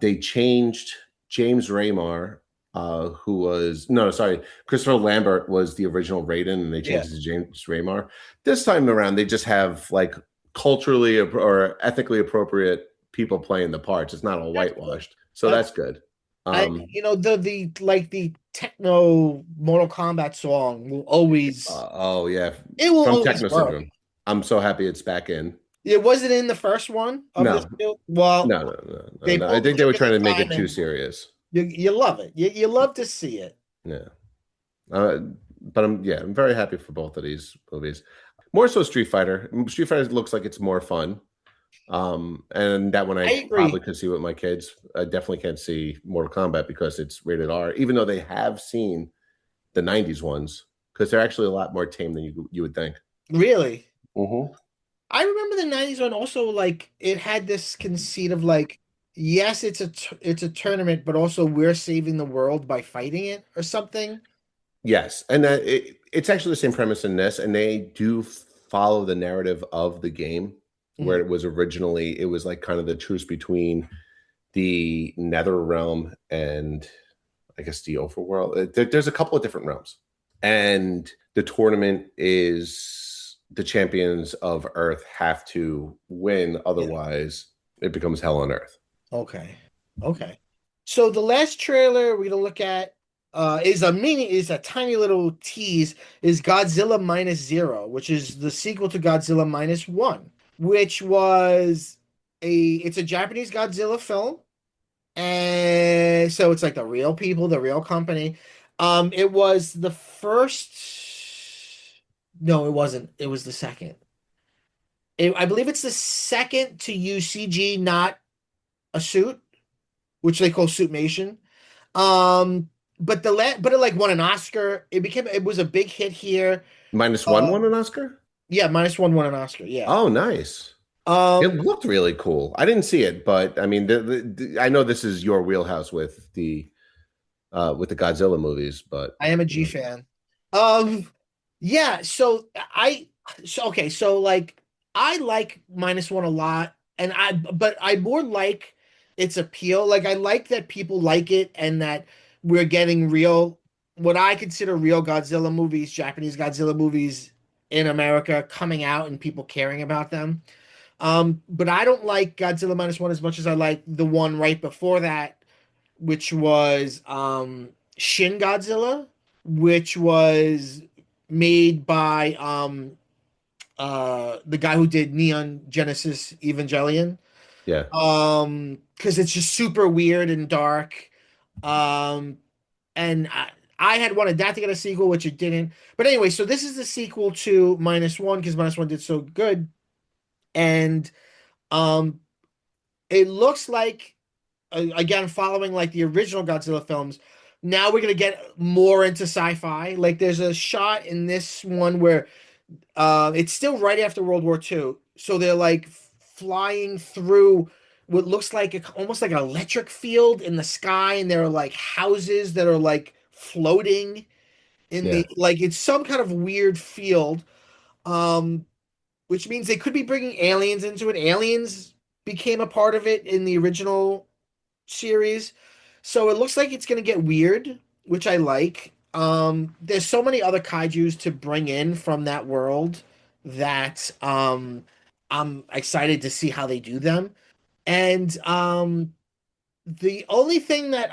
S2: They changed James Raymar, who was no, sorry, Christopher Lambert was the original Raiden, and they
S1: Yeah.
S2: changed it to James Raymar. This time around, they just have like culturally or ethically appropriate people playing the parts. It's not all
S1: That's good.
S2: whitewashed, so
S1: That's
S2: that's good.
S1: I the like the techno Mortal Kombat song will always
S2: Oh yeah,
S1: it will
S2: from
S1: always
S2: Techno
S1: work.
S2: Syndrome. I'm so happy it's back in.
S1: It wasn't in the first one of this
S2: No,
S1: build. Well,
S2: no.
S1: they
S2: No. I
S1: pulled the
S2: think they were
S1: trigger
S2: trying
S1: this
S2: to make
S1: time
S2: it too
S1: and
S2: serious.
S1: you love it. You love to see it.
S2: Yeah. Uh, but I'm very happy for both of these movies. More so Street Fighter. Street Fighter looks like it's more fun. And that one
S1: I
S2: I probably
S1: agree.
S2: could see with my kids. I definitely can't see Mortal Kombat because it's rated R, even though they have seen the 90s ones, because they're actually a lot more tame than you would think.
S1: Really.
S2: Mm-hmm.
S1: I remember the 90s one also like it had this conceit of like yes, it's a tournament, but also we're saving the world by fighting it or something.
S2: Yes, and it's actually the same premise in this, and they do follow the narrative of the game, where
S1: Mhm.
S2: it was originally. It was like kind of the truce between the Nether realm and I guess the overworld. There's a couple of different realms, and the tournament is the champions of Earth have to win,
S1: Yeah.
S2: otherwise it becomes hell on Earth.
S1: Okay. Okay. So the last trailer we're gonna look at, is a tiny little tease, is Godzilla Minus Zero, which is the sequel to Godzilla Minus One, which was it's a Japanese Godzilla film. And so it's like the real people, the real company. It was the first. No, it wasn't. It was the second. I believe it's the second to use CG, not a suit, which they call suitmation. Um, but it like won an Oscar. It was a big hit here.
S2: Minus one
S1: Uh,
S2: won an Oscar?
S1: yeah, minus one won an Oscar. Yeah.
S2: Oh, nice. It
S1: Um,
S2: looked really cool. I didn't see it, but I mean, I know this is your wheelhouse with the Godzilla movies, but
S1: I am a G fan. Um, yeah, so like I like minus one a lot, and but I more like its appeal. Like I like that people like it and that we're getting real, what I consider real Godzilla movies, Japanese Godzilla movies in America coming out and people caring about them. But I don't like Godzilla minus one as much as I like the one right before that, which was Shin Godzilla, which was made by the guy who did Neon Genesis Evangelion.
S2: yeah,
S1: Because it's just super weird and dark. Um and I had wanted that to get a sequel, which it didn't. But anyway, so this is the sequel to Minus One because Minus One did so good. And um it looks like again following like the original Godzilla films. Now we're gonna get more into sci-fi. Like there's a shot in this one where it's still right after World War II, so they're like flying through what looks like almost like an electric field in the sky, and there are like houses that are like floating in
S2: yeah.
S1: the like it's some kind of weird field. Um, which means they could be bringing aliens into it. Aliens became a part of it in the original series. So it looks like it's going to get weird, which I like. There's so many other kaijus to bring in from that world that I'm excited to see how they do them. And the only thing that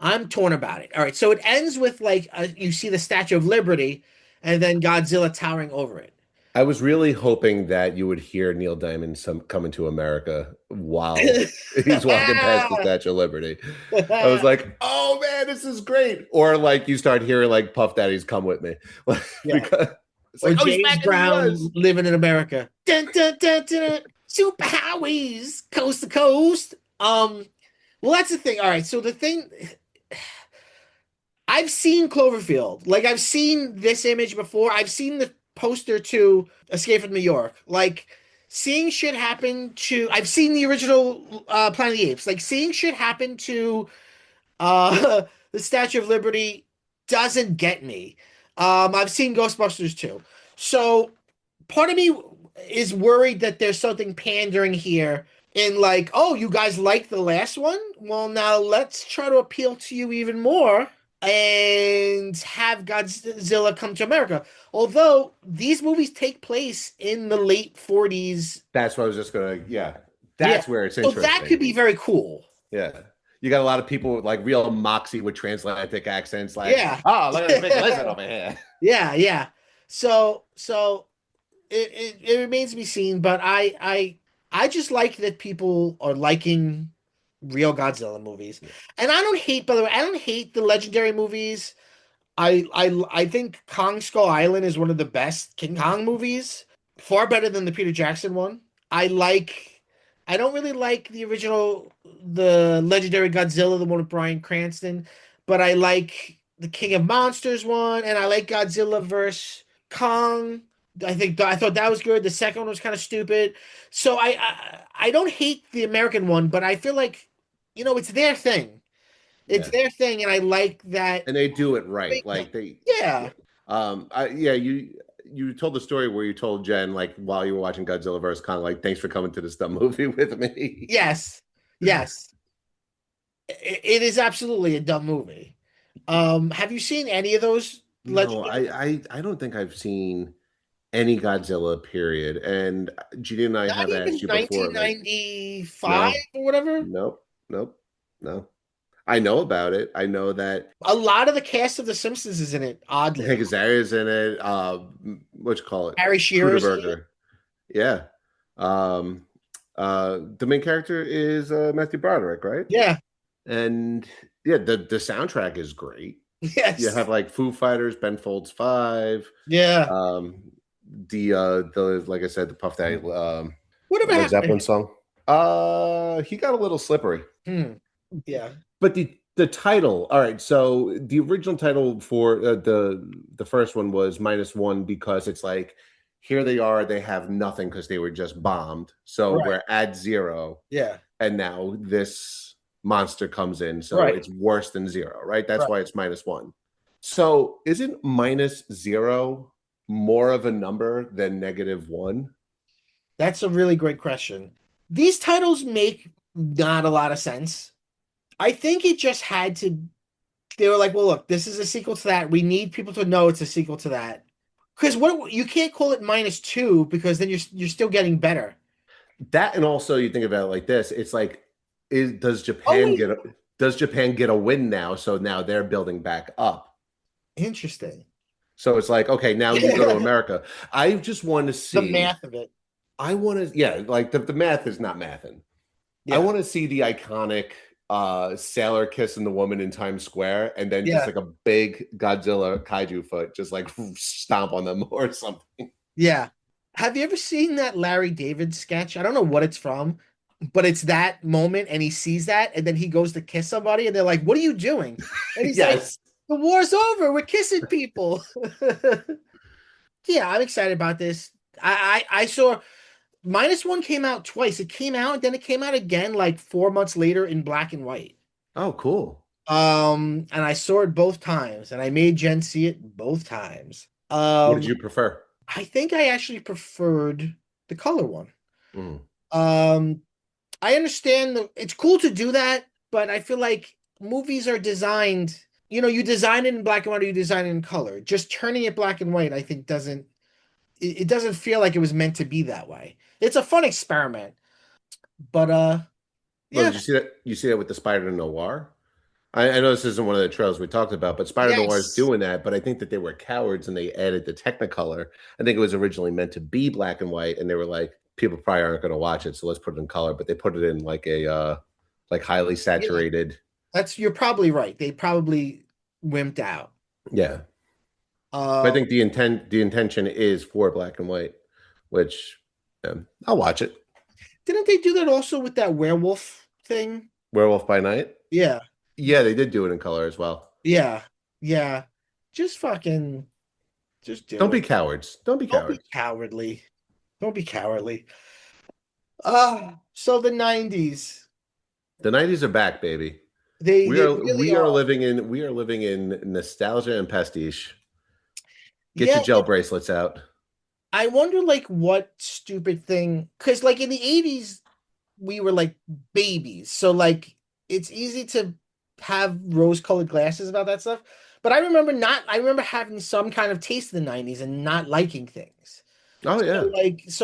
S1: I'm torn about it. All right, so it ends with like you see the Statue of Liberty and then Godzilla towering over it.
S2: I was really hoping that you would hear Neil Diamond coming to America while he's walking past the Statue of Liberty. I was like, oh man, this is great. Or like you start hearing like Puff Daddy's Come With Me.
S1: Yeah.
S2: Because it's
S1: Or
S2: like, oh, he's
S1: James
S2: back in the US.
S1: Brown living in America. Dun, dun, dun, dun, dun. Super highways, coast to coast. Well, that's the thing. All right, so the thing I've seen Cloverfield. Like I've seen this image before. I've seen the poster to Escape from New York. Like seeing shit happen to I've seen the original Planet of the Apes. Like seeing shit happen to the Statue of Liberty doesn't get me. I've seen Ghostbusters too. So part of me is worried that there's something pandering here in like, oh, you guys like the last one? Well, now let's try to appeal to you even more and have Godzilla come to America. Although these movies take place in the late 40s.
S2: That's what I was just gonna, yeah.
S1: Yeah.
S2: That's where it's
S1: So that
S2: interesting.
S1: could be very cool.
S2: Yeah. You got a lot of people with like real moxie with transatlantic accents, like,
S1: Yeah.
S2: oh, look at this big lizard over here.
S1: Yeah, yeah. So it remains to be seen, but I just like that people are liking real Godzilla movies. And I don't hate, by the way, I don't hate the legendary movies. I think Kong Skull Island is one of the best King Kong movies, far better than the Peter Jackson one. I don't really like the original, the legendary Godzilla, the one with Bryan Cranston, but I like the King of Monsters one, and I like Godzilla versus Kong. I thought that was good. The second one was kind of stupid. So I don't hate the American one, but I feel like, it's their thing. It's
S2: Yeah.
S1: their thing, and I like that.
S2: And they do it right. Like they,
S1: Yeah.
S2: yeah. Yeah, you told the story where you told Jen, like, while you were watching Godzilla vs. Kong, like, thanks for coming to this dumb movie with me.
S1: Yes. Yes. It is absolutely a dumb movie. Have you seen any of those
S2: No,
S1: legendary?
S2: I don't think I've seen any Godzilla period. And Judy and I
S1: Not
S2: have asked
S1: even
S2: you before, like,
S1: 1995
S2: no,
S1: or whatever.
S2: nope, nope, no. I know about it. I know that
S1: A lot of the cast of The Simpsons is in it,
S2: Hank
S1: oddly.
S2: Azaria's in it. What you call it?
S1: Harry Shearer's in it.
S2: Cruderberger. Yeah. Um, the main character is Matthew Broderick, right?
S1: Yeah.
S2: And yeah, the soundtrack is great. You have
S1: Yes.
S2: like Foo Fighters, Ben Folds Five,
S1: Yeah.
S2: um, the like I said, the Puff Daddy
S1: Whatever
S2: Led
S1: happened to
S2: Zeppelin
S1: him?
S2: song. He got a little slippery.
S1: Hmm. Yeah.
S2: But the title, all right. So the original title for the first one was -1 because it's like here they are, they have nothing because they were just bombed. So
S1: Right.
S2: we're at zero,
S1: Yeah.
S2: and now this monster comes in, so
S1: Right.
S2: it's worse than zero, right? That's
S1: Right.
S2: why it's -1. So isn't -0 more of a number than -1?
S1: That's a really great question. These titles make not a lot of sense. I think it just had to. They were like, well, look, this is a sequel to that. We need people to know it's a sequel to that. Because what you can't call it -2 because then you're still getting better.
S2: That and also you think about it like this, it's like is
S1: Oh wait,
S2: does Japan get a win now? So now they're building back up.
S1: interesting.
S2: So it's like, okay, now you go to America. I just want to
S1: The
S2: see,
S1: math of it.
S2: I want to, yeah, like the math is not mathing. I
S1: Yeah,
S2: want to see the iconic sailor kissing the woman in Times Square and then just
S1: yeah,
S2: like a big Godzilla kaiju foot just like stomp on them or something.
S1: yeah. Have you ever seen that Larry David sketch? I don't know what it's from, but it's that moment, and he sees that, and then he goes to kiss somebody, and they're like, "What are you doing?" And he's like,
S2: Yes.
S1: "The war's over. We're kissing people." Yeah, I'm excited about this. I saw -1 came out twice. It came out, and then it came out again like 4 months later in black and white.
S2: Oh, cool.
S1: And I saw it both times, and I made Jen see it both times.
S2: What did you prefer?
S1: I think I actually preferred the color one.
S2: Mm.
S1: Um, I understand it's cool to do that, but I feel like movies are designed, you design it in black and white or you design it in color. Just turning it black and white, I think it doesn't feel like it was meant to be that way. It's a fun experiment, but
S2: Well,
S1: yeah,
S2: did you see that? You see that with the Spider Noir? I know this isn't one of the trails we talked about, but Spider Noir is
S1: yes.
S2: doing that. But I think that they were cowards and they added the Technicolor. I think it was originally meant to be black and white, and they were like, people probably aren't going to watch it, so let's put it in color. But they put it in like a like highly
S1: Yeah,
S2: saturated.
S1: you're probably right. They probably wimped out.
S2: Yeah, but I
S1: Um,
S2: think the intention is for black and white, which I'll watch it.
S1: didn't they do that also with that werewolf thing?
S2: Werewolf by Night.
S1: Yeah,
S2: Yeah, they did do it in color as well.
S1: yeah, yeah. Just fucking, just
S2: Don't
S1: do
S2: be
S1: it.
S2: cowards. Don't be
S1: Don't be
S2: cowards.
S1: cowardly. Don't be cowardly. So the 90s,
S2: The 90s are back, baby.
S1: they really are.
S2: We are living in nostalgia and pastiche. Get
S1: Yeah,
S2: your gel bracelets out.
S1: I wonder like what stupid thing, because like in the 80s, we were like babies. So like it's easy to have rose-colored glasses about that stuff. But I remember having some kind of taste in the 90s and not liking things.
S2: Oh
S1: So
S2: yeah.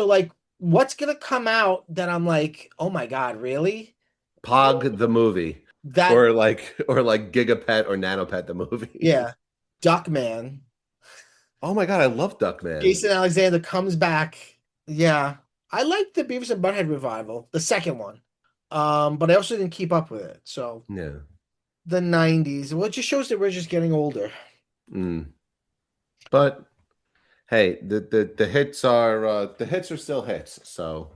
S1: like what's gonna come out that I'm like, oh my God, really?
S2: Pog the movie.
S1: That
S2: Or like Gigapet or Nanopet the movie.
S1: yeah, Duckman.
S2: Oh my god, I love Duckman.
S1: Jason Alexander comes back. Yeah. I liked the Beavis and Butthead revival, the second one. But I also didn't keep up with it. So
S2: Yeah.
S1: the 90s. Well, it just shows that we're just getting older.
S2: Mm. But hey, the hits are still hits, so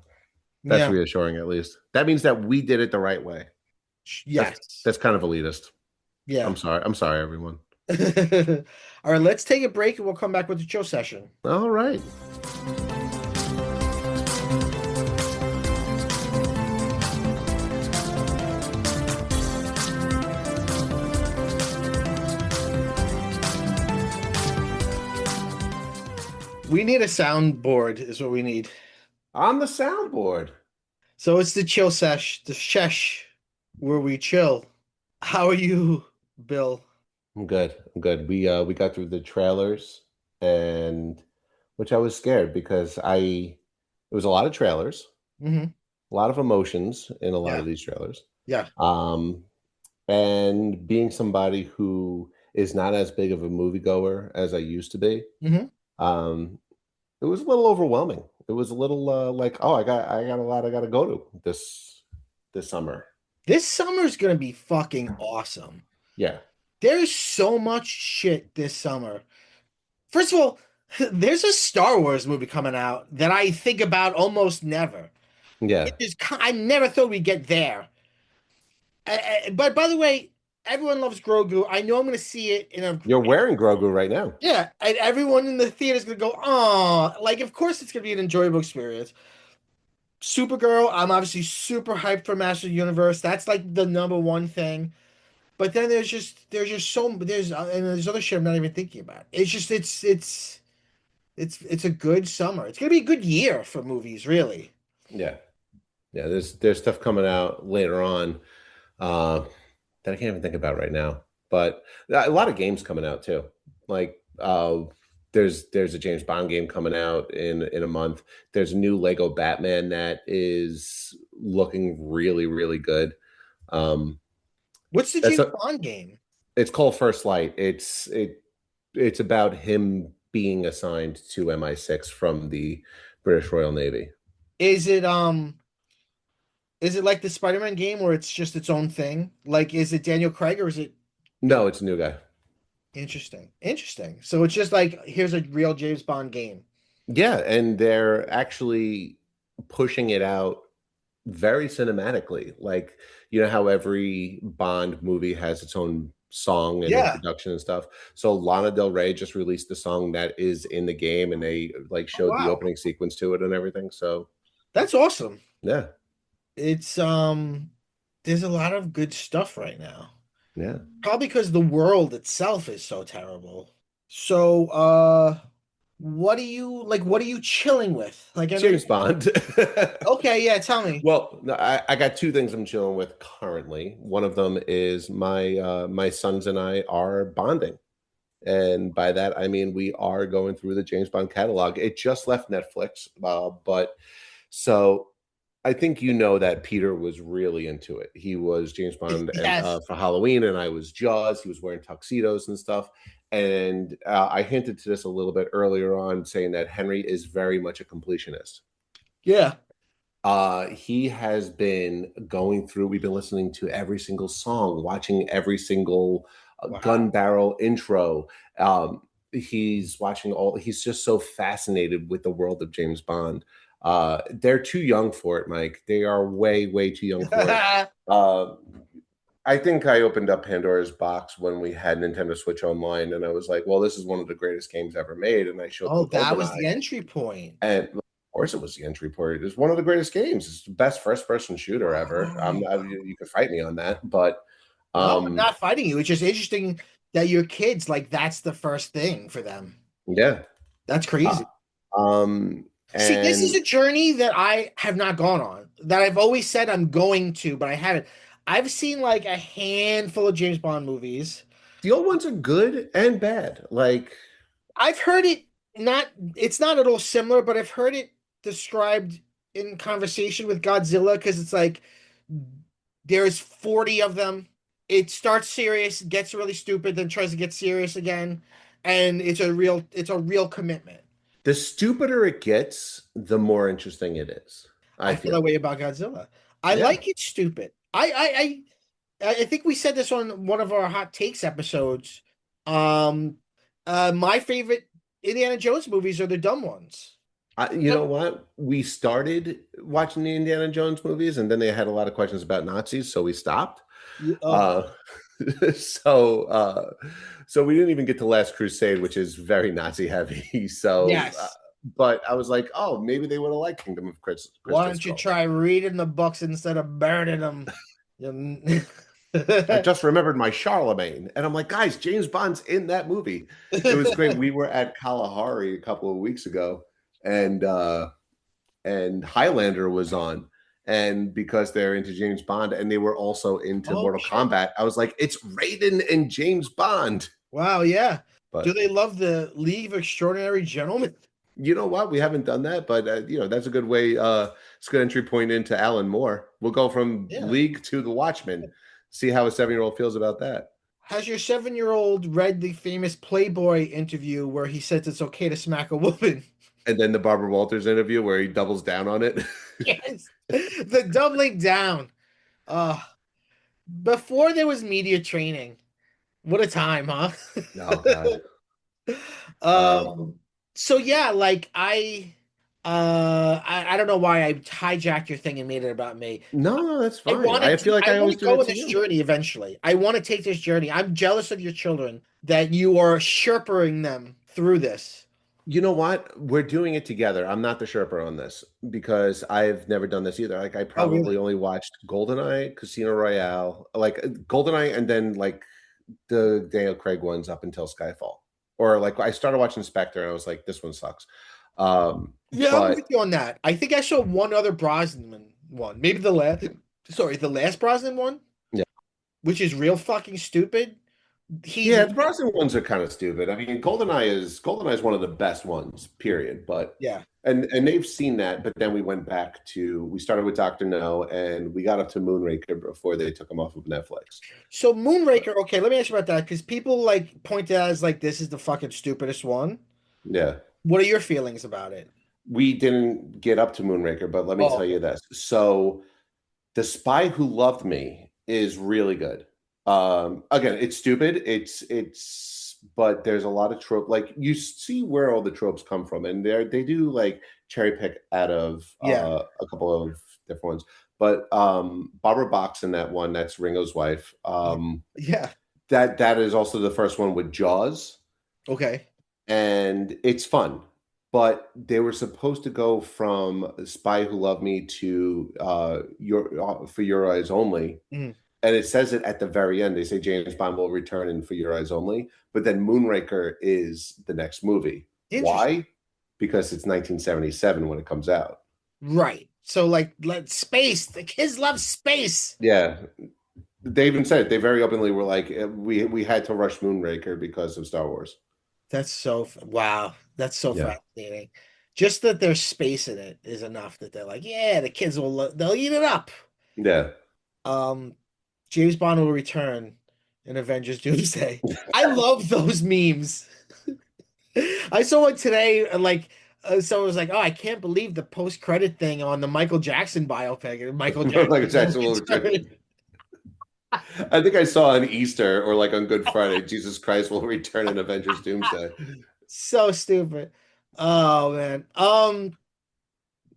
S2: that's
S1: Yeah.
S2: reassuring at least. That means that we did it the right way.
S1: Yes.
S2: That's kind of elitist.
S1: Yeah.
S2: I'm sorry, everyone.
S1: All right, let's take a break and we'll come back with the chill session.
S2: All right.
S1: We need a soundboard, is what we need.
S2: On the soundboard.
S1: So it's the chill sesh, the shesh, where we chill. How are you, Bill?
S2: I'm good. I'm good. We got through the trailers and which I was scared because I it was a lot of trailers,
S1: Hmm.
S2: a lot of emotions in a lot
S1: Yeah.
S2: of these trailers.
S1: Yeah.
S2: Um And being somebody who is not as big of a moviegoer as I used to be,
S1: Hmm.
S2: um, it was a little overwhelming. It was a little like, oh, I got a lot I got to go to this summer.
S1: This summer's gonna be fucking awesome.
S2: Yeah,
S1: There's so much shit this summer. First of all, there's a Star Wars movie coming out that I think about almost never.
S2: yeah.
S1: I never thought we'd get there. But by the way, everyone loves Grogu. I know I'm going to see it in a
S2: You're wearing Grogu right now.
S1: yeah, and everyone in the theater is going to go, oh, like of course it's going to be an enjoyable experience. Supergirl, I'm obviously super hyped for Master of the Universe. That's like the number one thing. But then there's just so and there's other shit I'm not even thinking about. It's just it's a good summer. It's gonna be a good year for movies, really.
S2: Yeah, yeah. There's stuff coming out later on uh, that I can't even think about right now. But a lot of games coming out too. Like there's a James Bond game coming out in a month. There's a new Lego Batman that is looking really really good. Um,
S1: What's the
S2: that's
S1: James
S2: a
S1: Bond game?
S2: It's called First Light. It's about him being assigned to MI6 from the British Royal Navy.
S1: Is it is it like the Spider-Man game where it's just its own thing? Like is it Daniel Craig or is it
S2: No, it's a new guy.
S1: interesting? Interesting. So it's just like here's a real James Bond game.
S2: Yeah, and they're actually pushing it out very cinematically. Like, you know how every Bond movie has its own song and
S1: Yeah.
S2: introduction and stuff. So Lana Del Rey just released the song that is in the game, and they like
S1: Oh,
S2: showed the
S1: wow.
S2: opening sequence to it and everything. So
S1: That's awesome.
S2: yeah,
S1: It's there's a lot of good stuff right now.
S2: yeah.
S1: Probably because the world itself is so terrible. So, what are you chilling with? Like, I know
S2: James Bond.
S1: okay, yeah, tell me.
S2: Well, no, I got two things I'm chilling with currently. One of them is my sons and I are bonding. And by that, I mean we are going through the James Bond catalog. It just left Netflix, but so I think you know that Peter was really into it. He was James Bond and
S1: Yes.
S2: for Halloween, and I was Jaws. He was wearing tuxedos and stuff. And I hinted to this a little bit earlier on, saying that Henry is very much a completionist.
S1: Yeah.
S2: He has been going through, we've been listening to every single song, watching every single gun
S1: Wow.
S2: barrel intro. He's watching he's just so fascinated with the world of James Bond. They're too young for it, Mike. They are way, way too young for it. Uh, I think I opened up Pandora's box when we had Nintendo Switch Online, and I was like, well, this is one of the greatest games ever made. And I showed
S1: Oh,
S2: them
S1: that was
S2: GoldenEye.
S1: the entry point.
S2: And of course, it was the entry port. It's one of the greatest games. It's the best first-person shooter ever. You can fight me on that, but
S1: No, I'm
S2: um,
S1: not fighting you. It's just interesting that your kids, like, that's the first thing for them.
S2: yeah.
S1: That's
S2: Uh,
S1: crazy.
S2: um,
S1: See, this is
S2: and
S1: a journey that I have not gone on, that I've always said I'm going to, but I haven't. I've seen like a handful of James Bond movies.
S2: the old ones are good and bad. Like
S1: I've heard it not, it's not at all similar, but I've heard it described in conversation with Godzilla because it's like there's 40 of them. It starts serious, gets really stupid, then tries to get serious again, and it's a real commitment.
S2: the stupider it gets, the more interesting it is. I
S1: I feel that
S2: feel.
S1: way about Godzilla. I
S2: Yeah.
S1: like it stupid. I think we said this on one of our hot takes episodes. Um, my favorite Indiana Jones movies are the dumb ones.
S2: You know what? We started watching the Indiana Jones movies, and then they had a lot of questions about Nazis, so we stopped.
S1: Oh,
S2: Uh, so so we didn't even get to Last Crusade, which is very Nazi heavy. So,
S1: yes.
S2: but I was like, oh, maybe they would have liked Kingdom of
S1: Why
S2: Crystal
S1: don't you
S2: Skulls.
S1: try reading the books instead of burning them?
S2: I just remembered my Charlemagne, and I'm like, guys, James Bond's in that movie. It was great. We were at Kalahari a couple of weeks ago, and Highlander was on. And because they're into James Bond and they were also into
S1: Oh
S2: Mortal
S1: shit!
S2: Kombat, I was like, it's Raiden and James Bond.
S1: Wow, yeah. Do
S2: But
S1: they love the League of Extraordinary Gentlemen?
S2: you know what? We haven't done that, but that's a good way. It's a good entry point into Alan Moore. We'll go from
S1: Yeah.
S2: League to the Watchmen. See how a 7-year-old feels about that.
S1: Has your 7-year-old read the famous Playboy interview where he says it's okay to smack a woman?
S2: And then the Barbara Walters interview where he doubles down on it.
S1: Yes. The doubling down. Uh, before there was media training. What a time, huh?
S2: Oh God. Um,
S1: Um, so yeah, like I don't know why I hijacked your thing and made it about me.
S2: no, that's
S1: I
S2: fine.
S1: wanted
S2: I
S1: to
S2: feel like
S1: I
S2: I
S1: want
S2: always
S1: to
S2: do
S1: go
S2: that
S1: on
S2: to
S1: this
S2: you.
S1: journey eventually. I want to take this journey. I'm jealous of your children that you are sherpering them through this.
S2: You know what? We're doing it together. I'm not the Sherpa on this because I've never done this either. Like I
S1: Oh,
S2: probably
S1: really?
S2: only watched GoldenEye, Casino Royale, like GoldenEye, and then like the Daniel Craig ones up until Skyfall. Or like I started watching Spectre and I was like, this one sucks. Um,
S1: Yeah, I'm with
S2: but
S1: you on that. I think I saw one other Brosnan one. Maybe the last, sorry, the last Brosnan one,
S2: yeah.
S1: which is real fucking stupid. He's
S2: Yeah, the Brosnan ones are kind of stupid. I mean, GoldenEye is one of the best ones, period. But
S1: yeah.
S2: and they've seen that, but then we started with Doctor No and we got up to Moonraker before they took them off of Netflix.
S1: So
S2: But
S1: Moonraker, okay, let me ask you about that because people like point to that as like this is the fucking stupidest one.
S2: yeah.
S1: What are your feelings about it?
S2: We didn't get up to Moonraker, but let me
S1: Oh,
S2: tell
S1: okay.
S2: you this. So The Spy Who Loved Me is really good. Again, it's stupid. But there's a lot of trope. Like you see where all the tropes come from, and they do like cherry pick out of
S1: Yeah.
S2: a couple of different ones. But Barbara Box in that one, that's Ringo's wife.
S1: Yeah.
S2: That is also the first one with Jaws,
S1: Okay.
S2: and it's fun. But they were supposed to go from Spy Who Loved Me to your For Your Eyes Only,
S1: Mhm.
S2: and it says it at the very end. They say James Bond will return in For Your Eyes Only, but then Moonraker is the next movie.
S1: Interesting.
S2: Why? Because it's 1977 when it comes out.
S1: Right. So like let space. The kids love space.
S2: Yeah, they even said it. They very openly were like, we had to rush Moonraker because of Star Wars."
S1: That's so wow. That's so
S2: Yeah,
S1: fascinating. Just that there's space in it is enough that they're like, yeah, the kids they'll eat it up.
S2: yeah.
S1: Um, James Bond will return in Avengers Doomsday. I love those memes. I saw one today, and like someone was like, "Oh, I can't believe the post-credit thing on the Michael Jackson biopic." And Michael
S2: Like
S1: Jackson will
S2: Jackson will return.
S1: return.
S2: I think I saw on Easter or like on Good Friday, Jesus Christ will return in Avengers Doomsday.
S1: So stupid. Oh man.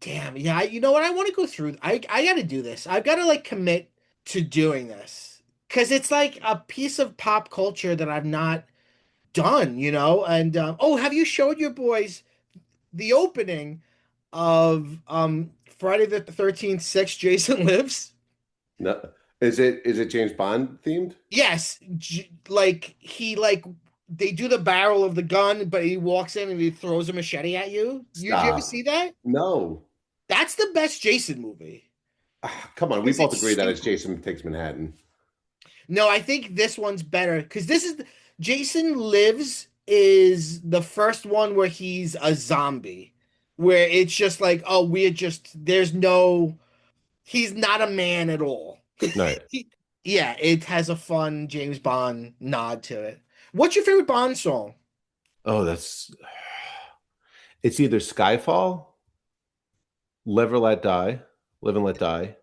S1: Damn. Yeah. You know what? I want to go through. I got to do this. I've got to like commit to doing this because it's like a piece of pop culture that I've not done. And oh, have you showed your boys the opening of Friday the 13th, 6 Jason Lives?
S2: No, is it James Bond themed?
S1: Yes, like he like they do the barrel of the gun, but he walks in and he throws a machete at you. You ever
S2: Stop.
S1: see that?
S2: No.
S1: That's the best Jason movie
S2: Come on, we
S1: because
S2: both
S1: it's
S2: agree that it's
S1: stupid.
S2: Jason Takes Manhattan.
S1: No, I think this one's better because Jason Lives is the first one where he's a zombie, where it's just like, oh, he's not a man at all.
S2: Right.
S1: Yeah, it has a fun James Bond nod to it. What's your favorite Bond song?
S2: Oh, it's either Skyfall, Live or Let Die, Live and Let Die.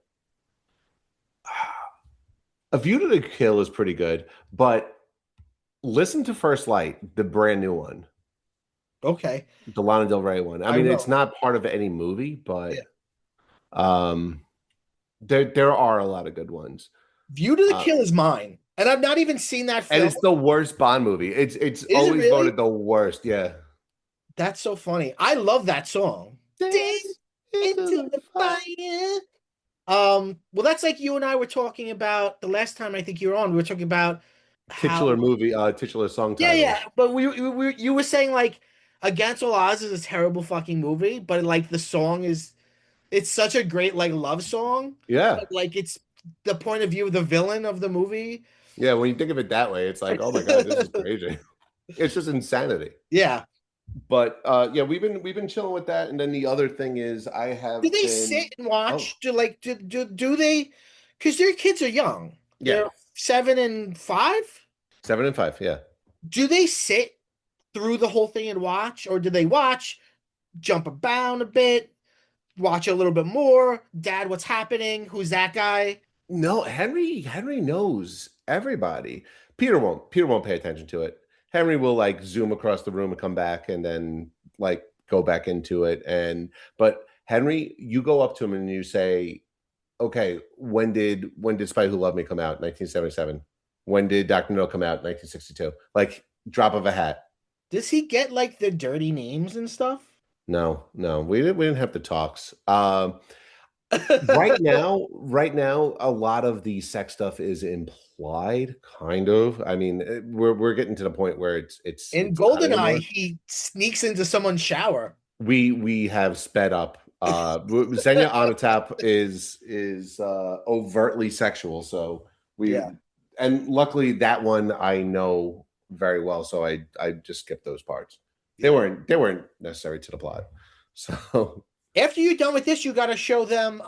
S2: A View to the Kill is pretty good, but listen to First Light, the brand new one,
S1: Okay,
S2: the Lana Del Rey one. I
S1: I
S2: mean, it's
S1: will.
S2: not part of any movie,
S1: Yeah.
S2: but um, there are a lot of good ones.
S1: View to the
S2: Uh,
S1: Kill is mine, and I've not even seen that
S2: and
S1: film.
S2: it's the worst Bond movie. It's
S1: Is it
S2: always
S1: really?
S2: voted the worst. Yeah.
S1: That's so funny. I love that song. Dance
S2: Dance into
S1: into
S2: the
S1: the
S2: fire.
S1: fire. Well, that's like you and I were talking about the last time I think you were on. We were talking about how,
S2: Titular song
S1: yeah, yeah.
S2: titles.
S1: But you were saying like Against All Odds is a terrible fucking movie, but like the song is it's such a great like love song.
S2: Yeah.
S1: But like it's the point of view of the villain of the movie.
S2: Yeah. When you think of it that way, it's like, oh my God, this is crazy. It's just insanity.
S1: Yeah.
S2: But yeah, we've been chilling with that. And then the other thing is I
S1: Do
S2: have
S1: they
S2: been
S1: sit and
S2: oh
S1: watch? Do like do they? Because their kids are young.
S2: yeah.
S1: 7 and 5?
S2: 7 and 5, yeah.
S1: Do they sit through the whole thing and watch, or do they watch, jump around a bit, watch a little bit more? Dad, what's happening? Who's that guy?
S2: No, Henry knows everybody. Peter won't pay attention to it. Henry will like zoom across the room and come back and then like go back into it. And but Henry, you go up to him and you say, okay, when did Spy Who Loved Me come out? 1977. When did Dr. No come out? 1962. Like drop of a hat.
S1: Does he get like the dirty names and stuff?
S2: No, no, we didn't have the talks. Right now, a lot of the sex stuff is implied, kind of. I mean, we're getting to the point where it's
S1: In
S2: it's not
S1: GoldenEye,
S2: anymore.
S1: he sneaks into someone's shower.
S2: We have sped up. Xenia Onatap is overtly sexual, so we
S1: Yeah.
S2: and luckily that one I know very well, so I just skipped those parts. They
S1: Yeah.
S2: weren't necessary to the plot. So
S1: After you're done with this, you got to show them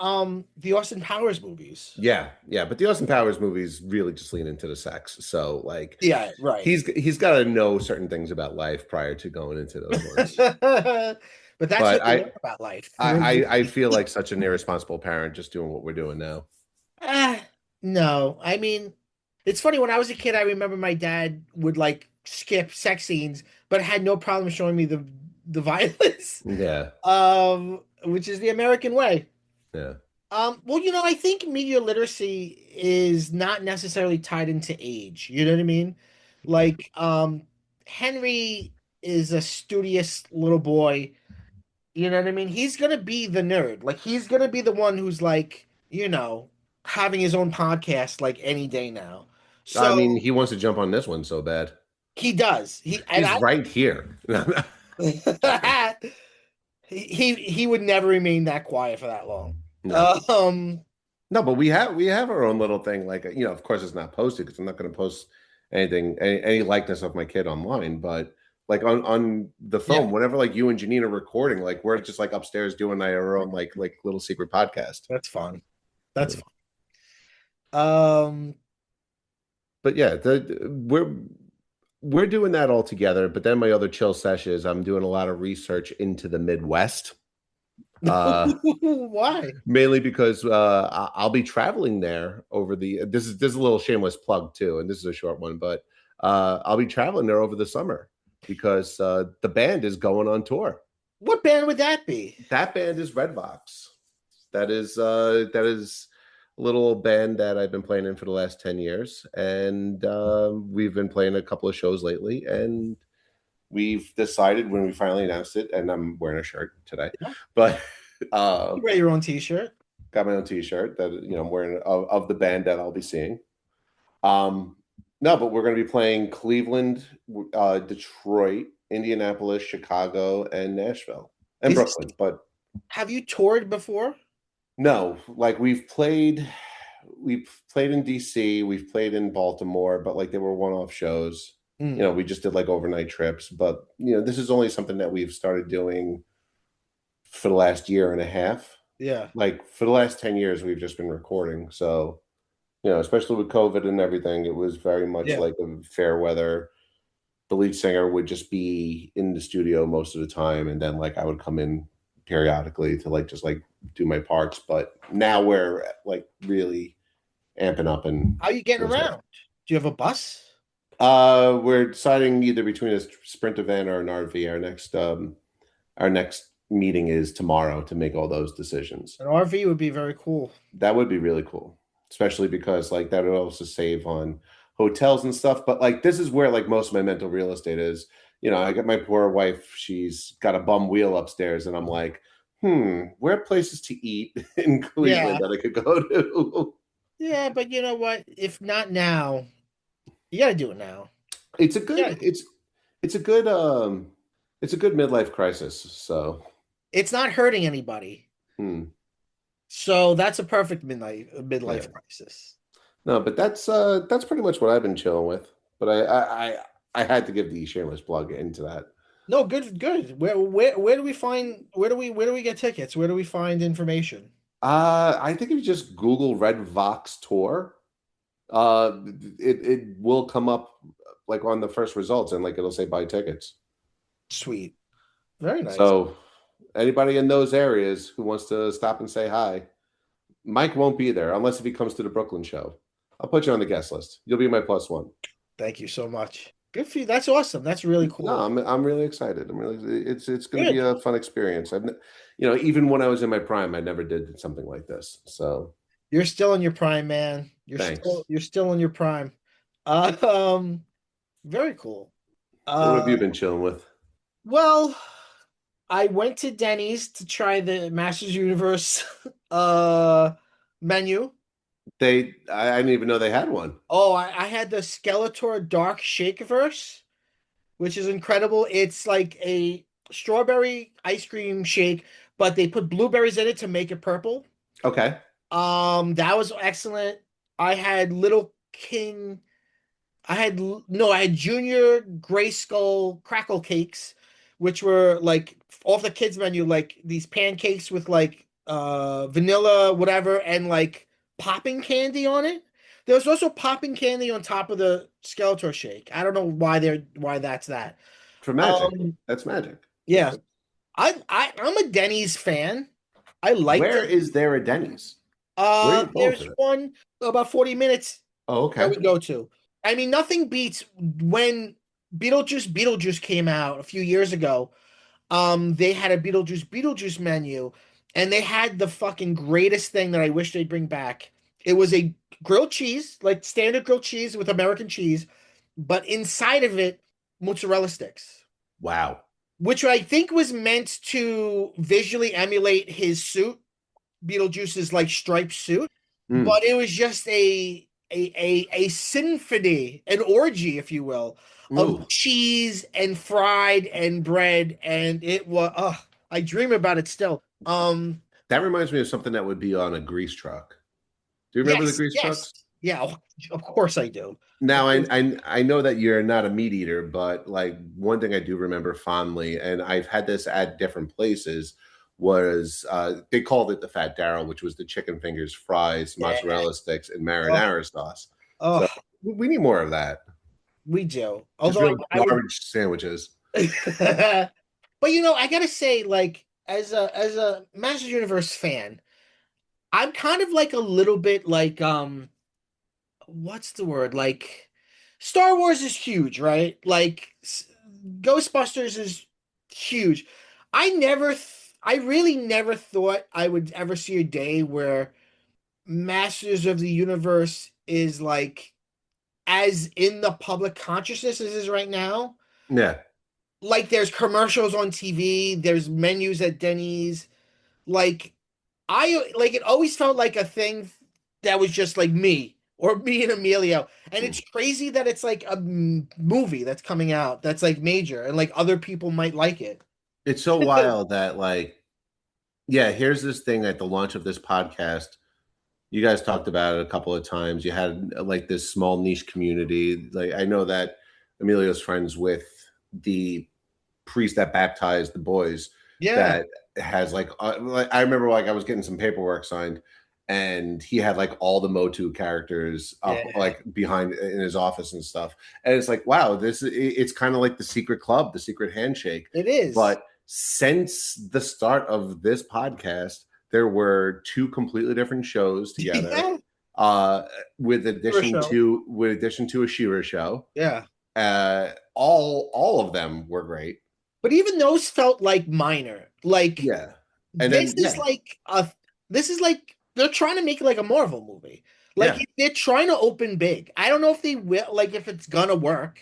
S1: the Austin Powers movies.
S2: yeah, but the Austin Powers movies really just lean into the sex. So like
S1: Yeah, right.
S2: he's got to know certain things about life prior to going into those ones.
S1: But that's
S2: But
S1: what you learn about life
S2: I
S1: through
S2: I
S1: movies.
S2: feel like such an irresponsible parent just doing what we're doing now.
S1: Ah, no. I mean, it's funny when I was a kid, I remember my dad would like skip sex scenes, but had no problem showing me the violence.
S2: Yeah,
S1: Which is the American way.
S2: yeah.
S1: Well, I think media literacy is not necessarily tied into age. You know what I mean? Like, Henry is a studious little boy. You know what I mean? He's gonna be the nerd. Like, he's gonna be the one who's like, having his own podcast like any day now.
S2: I
S1: So
S2: mean, he wants to jump on this one so bad.
S1: he does. He and
S2: He's right here.
S1: I he would never remain that quiet for that long.
S2: No,
S1: Um,
S2: no, but we have our own little thing. Like of course, it's not posted because I'm not going to post anything, any likeness of my kid online. But like on the
S1: yeah,
S2: phone, whenever like you and Janine are recording, like we're just like upstairs doing our own like little secret podcast.
S1: that's fun. That's
S2: Yeah.
S1: fun. Um,
S2: But yeah, we're doing that all together. But then my other chill sesh is I'm doing a lot of research into the Midwest. Uh,
S1: why?
S2: Mainly because I'll be traveling there over the. This is a little shameless plug too, and this is a short one, but I'll be traveling there over the summer because the band is going on tour.
S1: What band would that be?
S2: That band is Redvox. That is a little band that I've been playing in for the last 10 years, and we've been playing a couple of shows lately, and we've decided when we finally announced it, and I'm wearing a shirt today,
S1: Yeah.
S2: but uh,
S1: You wear your own t-shirt.
S2: got my own T-shirt that I'm wearing of the band that I'll be seeing. Um, no, but we're going to be playing Cleveland, Detroit, Indianapolis, Chicago, and Nashville and
S1: Is this,
S2: Brooklyn. But
S1: have you toured before?
S2: no, like we've played in DC, we've played in Baltimore, but like they were one-off shows.
S1: Mm,
S2: We just did like overnight trips, but this is only something that we've started doing for the last year and a half.
S1: yeah.
S2: Like for the last 10 years, we've just been recording. So, especially with COVID and everything, it was very much
S1: Yeah.
S2: like a fair weather. The lead singer would just be in the studio most of the time, and then like I would come in periodically to like just like do my parts. But now we're like really amping up and
S1: How are you getting
S2: doing stuff.
S1: around? Do you have a bus?
S2: We're deciding either between a Sprinter van or an RV. Our next meeting is tomorrow to make all those decisions.
S1: An RV would be very cool.
S2: That would be really cool, especially because like that would also save on hotels and stuff. But like this is where like most of my mental real estate is. I got my poor wife, she's got a bum wheel upstairs, and I'm like, where are places to eat in Cleveland
S1: Yeah.
S2: that I could go to?
S1: Yeah, but you know what? If not now, you gotta do it now.
S2: It's a good
S1: Yeah.
S2: it's a good it's a good midlife crisis. So
S1: It's not hurting anybody.
S2: hmm,
S1: So that's a perfect
S2: yeah.
S1: midlife crisis.
S2: No, but that's pretty much what I've been chilling with. But I had to give the shameless plug into that.
S1: No, good, good. Where do we find where do we get tickets? Where do we find information?
S2: I think if you just Google Red Vox tour, Uh, it will come up like on the first results, and like it'll say buy tickets.
S1: Sweet. Very nice.
S2: So anybody in those areas who wants to stop and say hi, Mike won't be there unless if he comes to the Brooklyn show. I'll put you on the guest list. You'll be my plus one.
S1: Thank you so much. Good for you. That's awesome. That's really
S2: No,
S1: cool.
S2: I'm really excited. I'm really it's going to be
S1: Good.
S2: a fun experience. Even when I was in my prime, I never did something like this. So
S1: You're still in your prime, man.
S2: thanks.
S1: You're still in your prime. Uh, um, very cool.
S2: What have
S1: Uh,
S2: you been chilling with?
S1: well, I went to Denny's to try the Masters Universe menu.
S2: I didn't even know they had one.
S1: Oh, I had the Skeletor Dark Shakeverse, which is incredible. It's like a strawberry ice cream shake, but they put blueberries in it to make it purple.
S2: Okay.
S1: That was excellent. I had Little King. I had no, I had Junior Gray Skull Crackle Cakes, which were like off the kids menu, like these pancakes with like vanilla, whatever, and like popping candy on it. There was also popping candy on top of the Skeletor shake. I don't know why that's that.
S2: For magic.
S1: Um,
S2: That's magic.
S1: yeah, I'm a Denny's fan. I like
S2: Where
S1: Denny's.
S2: is there a Denny's? Where are you going for
S1: There's
S2: that?
S1: one about 40 minutes
S2: Oh,
S1: that
S2: okay.
S1: we go to. I mean, nothing beats when Beetlejuice came out a few years ago. They had a Beetlejuice menu, and they had the fucking greatest thing that I wish they'd bring back. It was a grilled cheese, like standard grilled cheese with American cheese, but inside of it, mozzarella sticks,
S2: Wow.
S1: which I think was meant to visually emulate his suit, Beetlejuice's like striped suit,
S2: Mm.
S1: but it was just a symphony, an orgy, if you will, of
S2: Ooh.
S1: cheese and fried and bread, and it was. I dream about it still.
S2: That reminds me of something that would be on a grease truck. Do you remember the
S1: Yes,
S2: grease
S1: yes,
S2: trucks?
S1: yeah. Of course I do. Of
S2: Now
S1: course.
S2: I know that you're not a meat eater, but like one thing I do remember fondly, and I've had this at different places, was they called it the Fat Darrell, which was the chicken fingers, fries,
S1: Yeah.
S2: mozzarella sticks, and
S1: Oh,
S2: marinara sauce. So
S1: oh,
S2: we need more of that.
S1: we do.
S2: Just
S1: Although
S2: real
S1: I would,
S2: garbage sandwiches.
S1: but I gotta say, like, as a Masters Universe fan, I'm kind of like a little bit like what's the word? Like Star Wars is huge, right? Like Ghostbusters is huge. I really never thought I would ever see a day where Masters of the Universe is like as in the public consciousness as it is right now.
S2: Yeah.
S1: Like there's commercials on TV, there's menus at Denny's. Like it always felt like a thing that was just like me or me and Emilio. And it's crazy that it's like a movie that's coming out that's like major and like other people might like it.
S2: It's so wild that like, yeah, here's this thing at the launch of this podcast. You guys talked about it a couple of times. You had like this small niche community. Like I know that Emilio's friends with the priest that baptized the boys
S1: Yeah,
S2: that has like I remember like I was getting some paperwork signed and he had like all the Motu characters up
S1: yeah,
S2: like behind in his office and stuff. And it's like, wow, it's kind of like the secret club, the secret handshake.
S1: it is.
S2: But since the start of this podcast, there were two completely different shows together.
S1: Yeah,
S2: Uh,
S1: for sure.
S2: with addition to a Shira show.
S1: Yeah.
S2: All of them were great.
S1: But even those felt like minor. Like
S2: Yeah. And
S1: this
S2: then
S1: is
S2: yeah,
S1: like a this is like they're trying to make it like a Marvel movie. Like
S2: yeah,
S1: they're trying to open big. I don't know if they will, like if it's gonna work,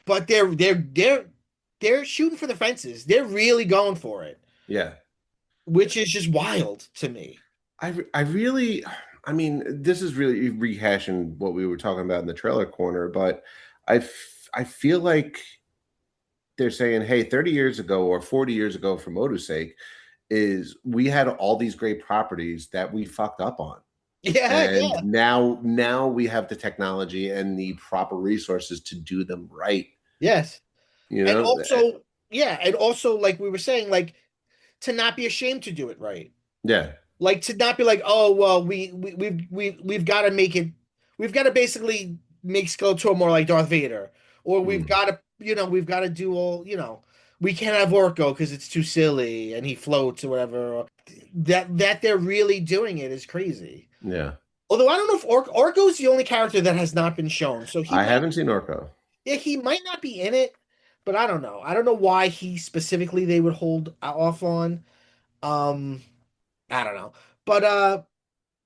S1: but they're shooting for the fences. They're really going for it,
S2: yeah.
S1: which is just wild to me.
S2: I really, I mean, this is really rehashing what we were talking about in the trailer corner, but I feel like they're saying, hey, 30 years ago or 40 years ago, for Moto's sake, is we had all these great properties that we fucked up on.
S1: Yeah,
S2: And
S1: yeah,
S2: now we have the technology and the proper resources to do them right.
S1: yes.
S2: You
S1: And
S2: know?
S1: also, yeah, and also like we were saying, like to not be ashamed to do it right.
S2: Yeah.
S1: Like to not be like, oh well, we've got to make it. we've got to basically make Skeletor more like Darth Vader, or we've
S2: Mm.
S1: got to, we've got to do all, we can't have Orko because it's too silly and he floats or whatever. That they're really doing it is crazy.
S2: Yeah.
S1: Although I don't know if Orko's the only character that has not been shown, so he
S2: I
S1: might,
S2: haven't seen Orko.
S1: yeah, he might not be in it, but I don't know. I don't know why he specifically they would hold off on. Um, I don't know, but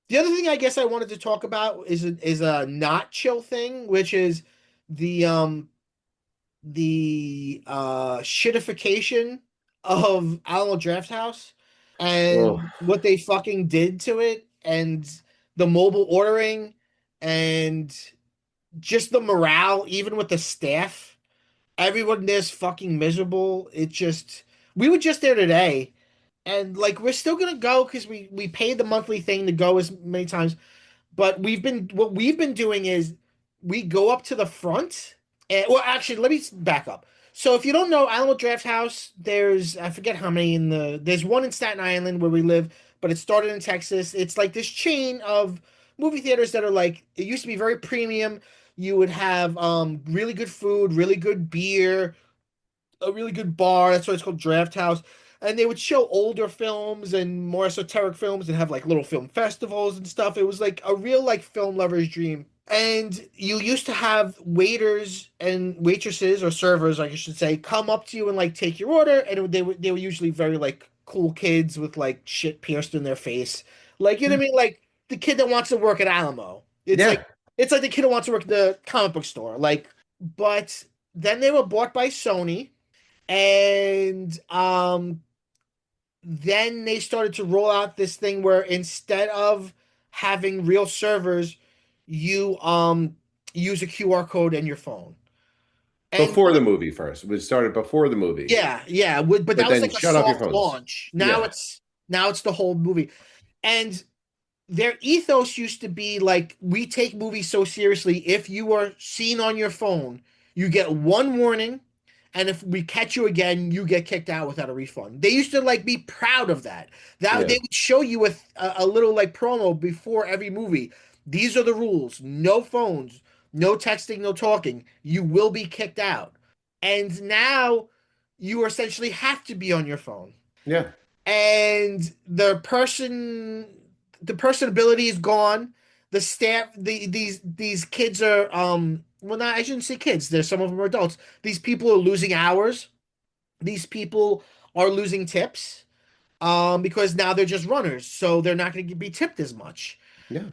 S1: the other thing I guess I wanted to talk about is a not chill thing, which is the shitification of Alamo Draft House
S2: Oh,
S1: and what they fucking did to it and the mobile ordering and just the morale, even with the staff. Everyone there's fucking miserable. It just we were just there today and like we're still gonna go because we paid the monthly thing to go as many times. But what we've been doing is we go up to the front and well actually let me back up. So if you don't know Alamo Draft House, there's I forget how many there's one in Staten Island where we live, but it started in Texas. It's like this chain of movie theaters that are like it used to be very premium. You would have really good food, really good beer, a really good bar. That's why it's called Draft House. And they would show older films and more esoteric films and have like little film festivals and stuff. It was like a real like film lover's dream. And you used to have waiters and waitresses or servers, like I should say, come up to you and like take your order. And they were usually very like cool kids with like shit pierced in their face. Like, you know what I mean? Like the kid that wants to work at Alamo.
S2: yeah.
S1: It's like the kid that wants to work at the comic book store. Like, but then they were bought by Sony and then they started to roll out this thing where instead of having real servers, you use a QR code in your phone. And
S2: Before the movie first. We started before the movie.
S1: yeah, but
S2: But
S1: that was
S2: then
S1: like a
S2: shut off your
S1: soft
S2: phones.
S1: launch.
S2: Yeah.
S1: Now it's the whole movie. And their ethos used to be like, we take movies so seriously. If you are seen on your phone, you get one warning, and if we catch you again, you get kicked out without a refund. They used to like be proud of that. That
S2: Yeah.
S1: they would show you with a little like promo before every movie. These are the rules: no phones, no texting, no talking. You will be kicked out. And now you essentially have to be on your phone
S2: Yeah.
S1: and the personability is gone. The staff, these kids are well, not I shouldn't say kids. There's some of them are adults. These people are losing hours. These people are losing tips because now they're just runners, so they're not going to be tipped as much.
S2: Yeah.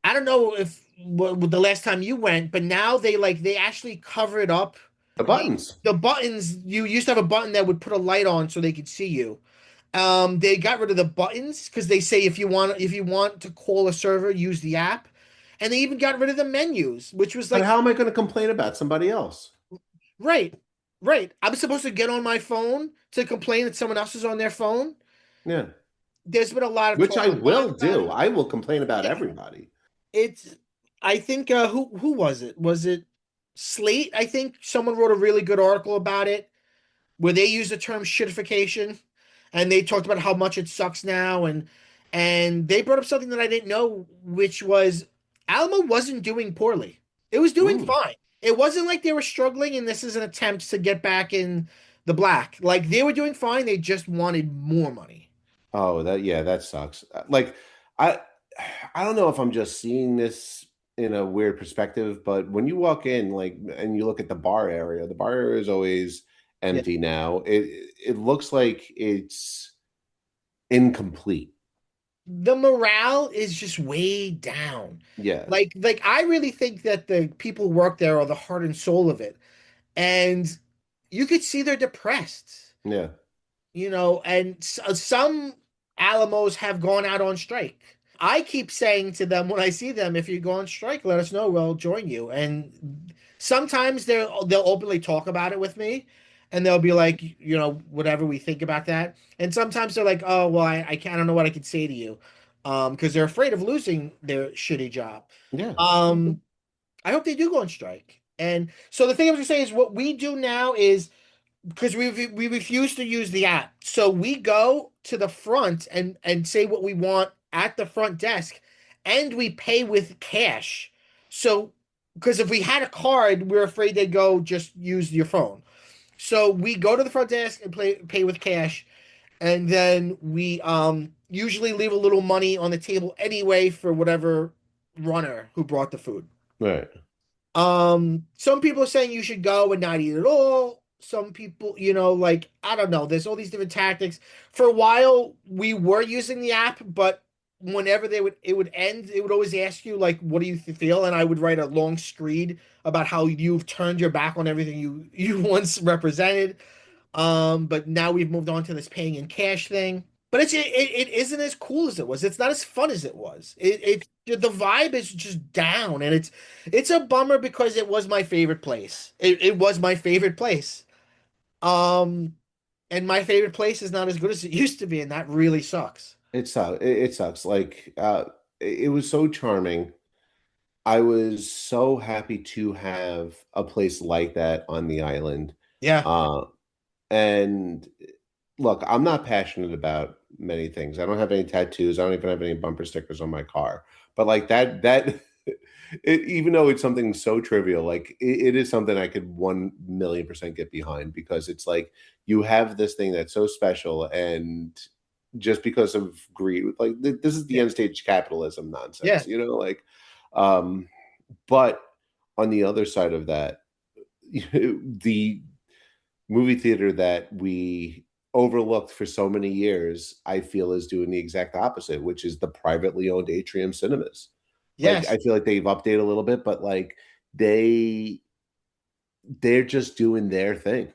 S1: I don't know if what the last time you went, but now they actually cover it up.
S2: The
S1: The
S2: buttons.
S1: the buttons you used to have a button that would put a light on so they could see you. They got rid of the buttons because they say if you want to call a server, use the app. And they even got rid of the menus, which was
S2: But
S1: like,
S2: how am I going to complain about somebody else?
S1: right, right. I'm supposed to get on my phone to complain that someone else is on their phone.
S2: Yeah.
S1: There's been a lot of
S2: Which
S1: talk
S2: I
S1: online
S2: will
S1: about
S2: do.
S1: it.
S2: I will complain about
S1: Yeah,
S2: everybody.
S1: it's. I think who was it? Was it Slate? I think someone wrote a really good article about it where they use the term shitification and they talked about how much it sucks now and they brought up something that I didn't know, which was Alamo wasn't doing poorly. It was doing
S2: Mm.
S1: fine. It wasn't like they were struggling and this is an attempt to get back in the black. Like they were doing fine, they just wanted more money.
S2: Oh, that yeah, that sucks. Like I I don't know if I'm just seeing this in a weird perspective, but when you walk in like and you look at the bar area is always
S1: Yeah.
S2: empty now. It looks like it's incomplete.
S1: The morale is just way down.
S2: Yeah.
S1: Like I really think that the people who work there are the heart and soul of it. And you could see they're depressed.
S2: Yeah.
S1: And some Alamos have gone out on strike. I keep saying to them when I see them, if you go on strike, let us know. We'll join you. And sometimes they'll openly talk about it with me, and they'll be like, whatever we think about that. And sometimes they're like, oh, well, I can't, I don't know what I can say to you, because they're afraid of losing their shitty job.
S2: Yeah.
S1: Um, I hope they do go on strike. And so the thing I was gonna say is what we do now is because we refuse to use the app. So we go to the front and say what we want at the front desk, and we pay with cash. So, because if we had a card, we're afraid they'd go just use your phone. So we go to the front desk and pay with cash, and then we usually leave a little money on the table anyway for whatever runner who brought the food.
S2: Right.
S1: Some people are saying you should go and not eat at all. Some people, like I don't know, there's all these different tactics. For a while, we were using the app, but whenever it would end, it would always ask you like, "What do you feel?" And I would write a long screed about how you've turned your back on everything you once represented. But now we've moved on to this paying in cash thing. But it isn't as cool as it was. It's not as fun as it was. The vibe is just down, and it's a bummer because it was my favorite place. It was my favorite place. Um, and my favorite place is not as good as it used to be, and that really sucks.
S2: It sucks. It sucks. Like it was so charming. I was so happy to have a place like that on the island.
S1: Yeah,
S2: Uh, and look, I'm not passionate about many things. I don't have any tattoos. I don't even have any bumper stickers on my car. But like that even though it's something so trivial, like it is something I could 1,000,000% get behind because it's like you have this thing that's so special, and just because of greed, like this is the
S1: yeah,
S2: end stage capitalism
S1: yeah,
S2: nonsense, like um but on the other side of that, the movie theater that we overlooked for so many years, I feel is doing the exact opposite, which is the privately owned Atrium Cinemas. Like
S1: yes,
S2: I feel like they've updated a little bit, but like they they're just doing their thing.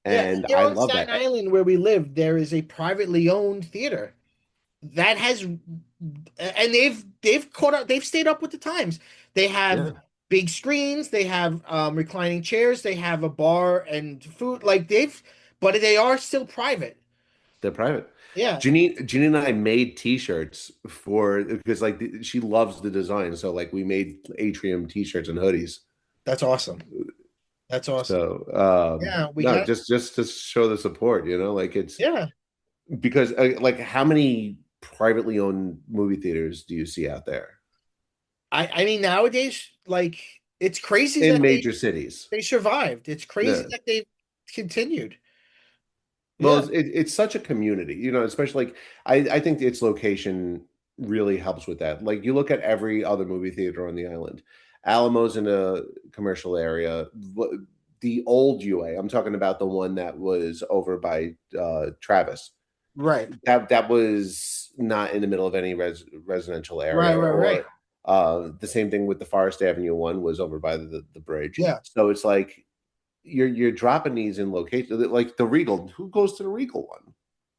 S1: yeah.
S2: And
S1: Here
S2: I
S1: on
S2: love that.
S1: Staten Island, where we live, there is a privately owned theater that has and they've caught up, they've stayed up with the times. They have
S2: Yeah,
S1: big screens, they have reclining chairs, they have a bar and food, like but they are still private.
S2: they're private.
S1: Yeah,
S2: Jeannie and I made T-shirts for because like she loves the design, so like we made Atrium T-shirts and hoodies.
S1: that's awesome. That's awesome.
S2: So
S1: Yeah, we
S2: no,
S1: got
S2: just to show the support, like it's
S1: yeah.
S2: because like how many privately owned movie theaters do you see out there
S1: I mean nowadays, like it's crazy
S2: in
S1: that
S2: major cities?
S1: they survived. It's crazy
S2: Yeah.
S1: that they've continued.
S2: Well,
S1: Yeah,
S2: it's such a community, especially like I think its location really helps with that. Like you look at every other movie theater on the island. Alamo's in a commercial area. The old UA, I'm talking about the one that was over by Travis.
S1: right.
S2: That was not in the middle of any residential
S1: Right,
S2: area,
S1: right, right.
S2: or the same thing with the Forest Avenue one was over by the bridge.
S1: Yeah,
S2: So it's like you're dropping these in locations like the Regal. Who goes to the Regal one?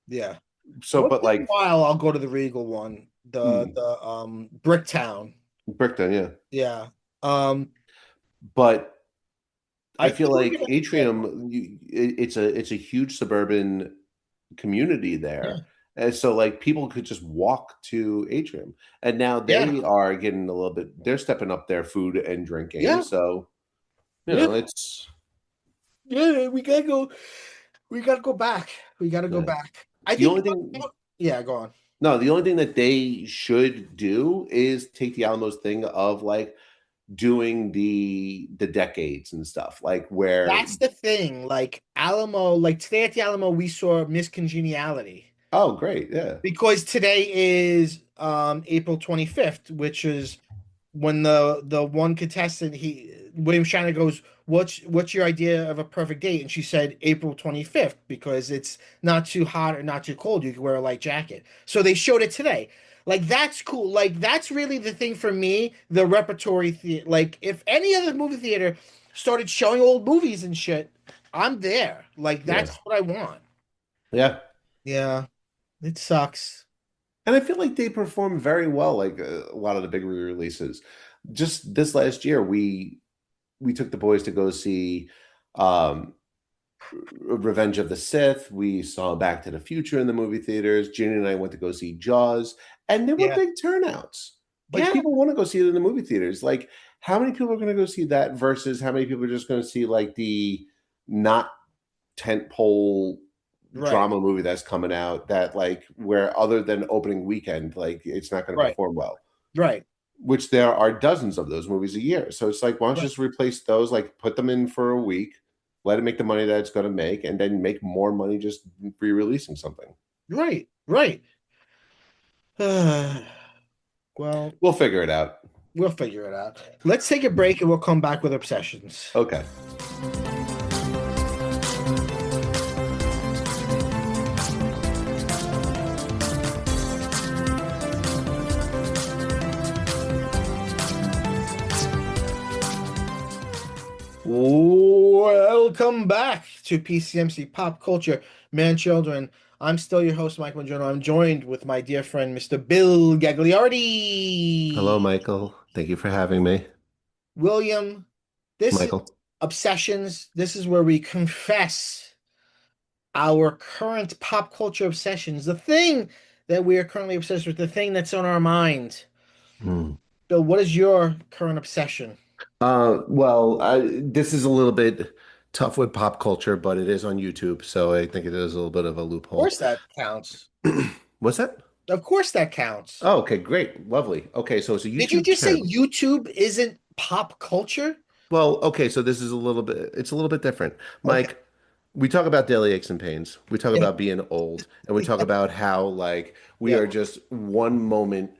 S1: yeah.
S2: So,
S1: Once
S2: but
S1: in a
S2: like
S1: while I'll go to the Regal one, the Bricktown.
S2: Brickton, yeah.
S1: Yeah. Um,
S2: But I
S1: I
S2: feel
S1: don't
S2: like
S1: even, yeah,
S2: Atrium, it's a huge suburban community
S1: yeah,
S2: there. And so like people could just walk to Atrium. And now
S1: yeah,
S2: they are getting a little bit, they're stepping up their food and drinking.
S1: yeah,
S2: So,
S1: yeah,
S2: it's
S1: yeah. We gotta go back. We gotta go
S2: yeah.
S1: back. I
S2: The
S1: think,
S2: only thing
S1: yeah, go on.
S2: no, the only thing that they should do is take the Alamos thing of like doing the decades and stuff, like where
S1: That's the thing. Like Alamo, like today at the Alamo, we saw Miss Congeniality
S2: oh great, yeah.
S1: because today is April 25th, which is when the one contestant William Shatner goes, what's your idea of a perfect date? And she said April 25th because it's not too hot or not too cold. You can wear a light jacket. So they showed it today. Like that's cool. Like that's really the thing for me, the repertory theater. Like if any other movie theater started showing old movies and shit, I'm there. Like
S2: Yeah.
S1: that's what I want.
S2: Yeah.
S1: Yeah, it sucks.
S2: And I feel like they perform very well, like a lot of the big re-releases. Just this last year, we took the boys to go see um Revenge of the Sith. We saw Back to the Future in the movie theaters. Ginny and I went to go see Jaws, and there were
S1: Yeah.
S2: big turnouts. Like
S1: Yeah.
S2: people want to go see it in the movie theaters. Like how many people are going to go see that versus how many people are just going to see like the not tentpole
S1: Right.
S2: drama movie that's coming out that like where other than opening weekend, like it's not going to
S1: Right.
S2: perform well.
S1: Right.
S2: which there are dozens of those movies a year. So it's like, why don't you
S1: Right.
S2: just replace those, like put them in for a week, let it make the money that it's going to make, and then make more money just re-releasing something.
S1: Right. Right. Well,
S2: We'll figure it out.
S1: we'll figure it out. Let's take a break and we'll come back with obsessions.
S2: Okay.
S1: Welcome back to PCMC Pop Culture, Man Children. I'm still your host, Mike Mangiano. I'm joined with my dear friend, Mr. Bill
S2: Hello,
S1: Gagliardi.
S2: Michael. Thank you for having me.
S1: William, this is
S2: Michael.
S1: Obsessions. This is where we confess our current pop culture obsessions, the thing that we are currently obsessed with, the thing that's on our mind.
S2: Hmm.
S1: Bill, what is your current obsession?
S2: This is a little bit tough with pop culture, but it is on YouTube, so I think it is a little bit of a
S1: Of
S2: loophole.
S1: course that counts.
S2: What's that?
S1: Of course that counts.
S2: Oh, okay, great, lovely. Okay, so it's a
S1: Did you
S2: YouTube
S1: just say
S2: channel.
S1: YouTube isn't pop culture?
S2: Well, okay, so this is a little bit, it's a little bit different.
S1: Okay.
S2: Mike, we talk about daily aches and pains. We talk
S1: Yeah.
S2: about being old, and we talk about how like we
S1: Yeah.
S2: are just one moment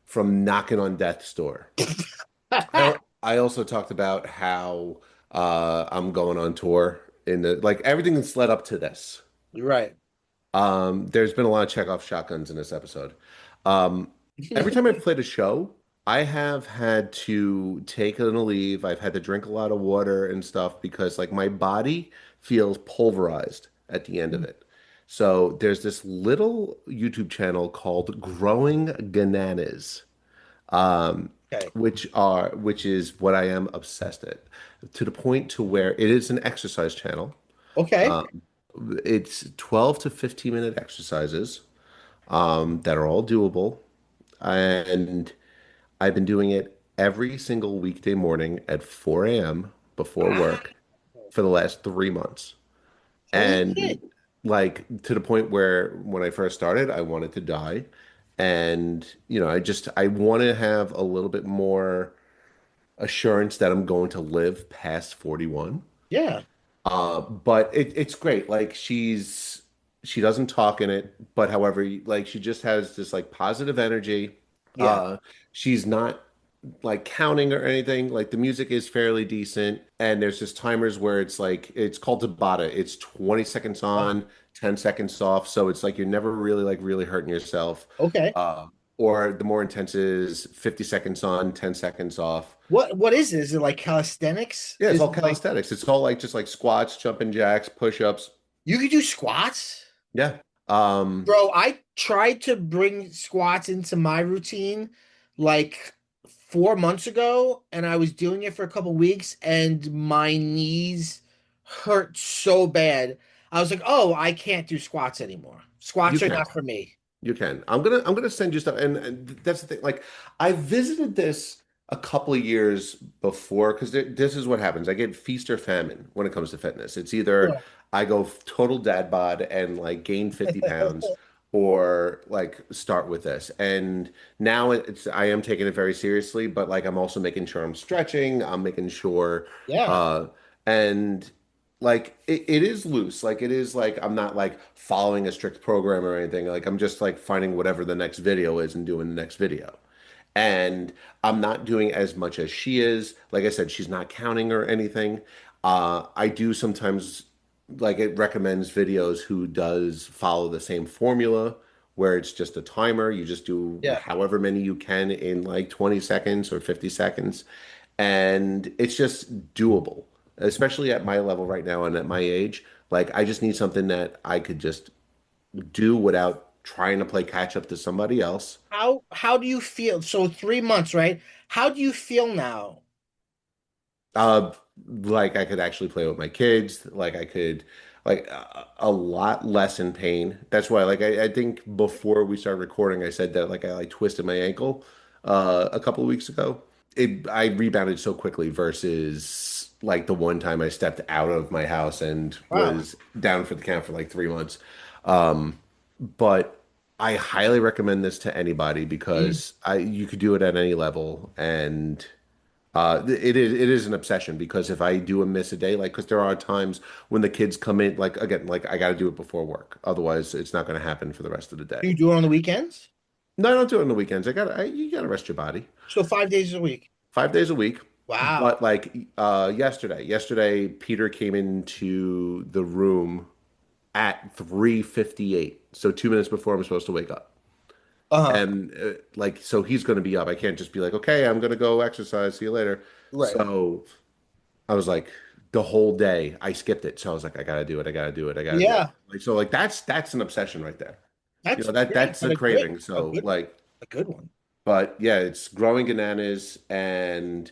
S2: from knocking on death's door. I also talked about how I'm going on tour in the like everything that's led up to this.
S1: You're right.
S2: There's been a lot of Chekhov shotguns in this episode. Um, every time I've played a show, I have had to take a leave. I've had to drink a lot of water and stuff because like my body feels pulverized at the end of it. So there's this little YouTube channel called Growing Bananas, um,
S1: Okay.
S2: which is what I am obsessed at, to the point to where it is an exercise channel.
S1: Okay.
S2: Um, it's 12 to 15-minute exercises that are all doable. And I've been doing it every single weekday morning at 4 a.m. before
S1: Wow.
S2: work for the last 3 months.
S1: Holy
S2: And
S1: shit.
S2: like to the point where when I first started, I wanted to die. And, I want to have a little bit more assurance that I'm going to live past 41.
S1: Yeah.
S2: But it's great. Like she doesn't talk in it, but however, like she just has this like positive energy.
S1: Yeah.
S2: Uh, she's not like counting or anything. Like the music is fairly decent, and there's just timers where it's like it's called Tabata. It's 20 seconds
S1: Wow.
S2: on, 10 seconds off. So it's like you're never really like really hurting yourself.
S1: Okay.
S2: Uh, or the more intense is 50 seconds on, 10 seconds off.
S1: What is it? Is it like calisthenics?
S2: Yeah, it's
S1: Is
S2: all
S1: it like
S2: calisthenics. It's all like just like squats, jumping jacks, push-ups.
S1: you could do squats?
S2: Yeah.
S1: Bro, I tried to bring squats into my routine like 4 months ago, and I was doing it for a couple weeks, and my knees hurt so bad. I was like, oh, I can't do squats anymore.
S2: You
S1: Squats are
S2: can.
S1: not for me.
S2: You can. I'm gonna send you stuff, and that's the thing. Like I visited this a couple of years before because this is what happens. I get feast or famine when it comes to fitness. It's either
S1: Yeah.
S2: I go total dad bod and like gain 50 pounds, or like start with this. And now I am taking it very seriously, but like I'm also making sure I'm stretching. I'm making sure,
S1: Yeah.
S2: uh, and like it is loose. Like it is like I'm not like following a strict program or anything. Like I'm just like finding whatever the next video is and doing the next video. And I'm not doing as much as she is. Like I said, she's not counting or anything. I do sometimes like it recommends videos who does follow the same formula where it's just a timer. You just do
S1: Yeah.
S2: however many you can in like 20 seconds or 50 seconds. And it's just doable, especially at my level right now and at my age. Like I just need something that I could just do without trying to play catch up to somebody else.
S1: How do you feel? So 3 months, right? How do you feel now?
S2: Uh, like I could actually play with my kids. Like I could, like a lot less in pain. That's why, like I think before we started recording, I said that like I like twisted my ankle a couple of weeks ago. I rebounded so quickly versus like the one time I stepped out of my house and
S1: Wow.
S2: was down for the count for like 3 months. Um, but I highly recommend this to anybody
S1: Mm.
S2: because I you could do it at any level, and it is an obsession because if I do a miss a day, like because there are times when the kids come in, like again, like I got to do it before work, otherwise it's not going to happen for the rest of the
S1: Do you
S2: day.
S1: do it on the weekends?
S2: No, I don't do it on the weekends. You got to rest your body.
S1: So 5 days a week.
S2: 5 days a week.
S1: Wow.
S2: But like yesterday, Peter came into the room at 3:58, so 2 minutes before I'm supposed to wake up.
S1: Uh-huh.
S2: And like, so he's going to be up. I can't just be like, okay, I'm going to go exercise. See you later.
S1: Right.
S2: So I was like, the whole day I skipped it. So I was like, I got to do it. I got to do it. I got to do it.
S1: Yeah.
S2: Like, so like that's an obsession right there. You
S1: That's
S2: know, that
S1: great,
S2: that's
S1: but
S2: a craving.
S1: a
S2: So
S1: good one.
S2: like,
S1: A good one.
S2: but yeah, it's growing bananas and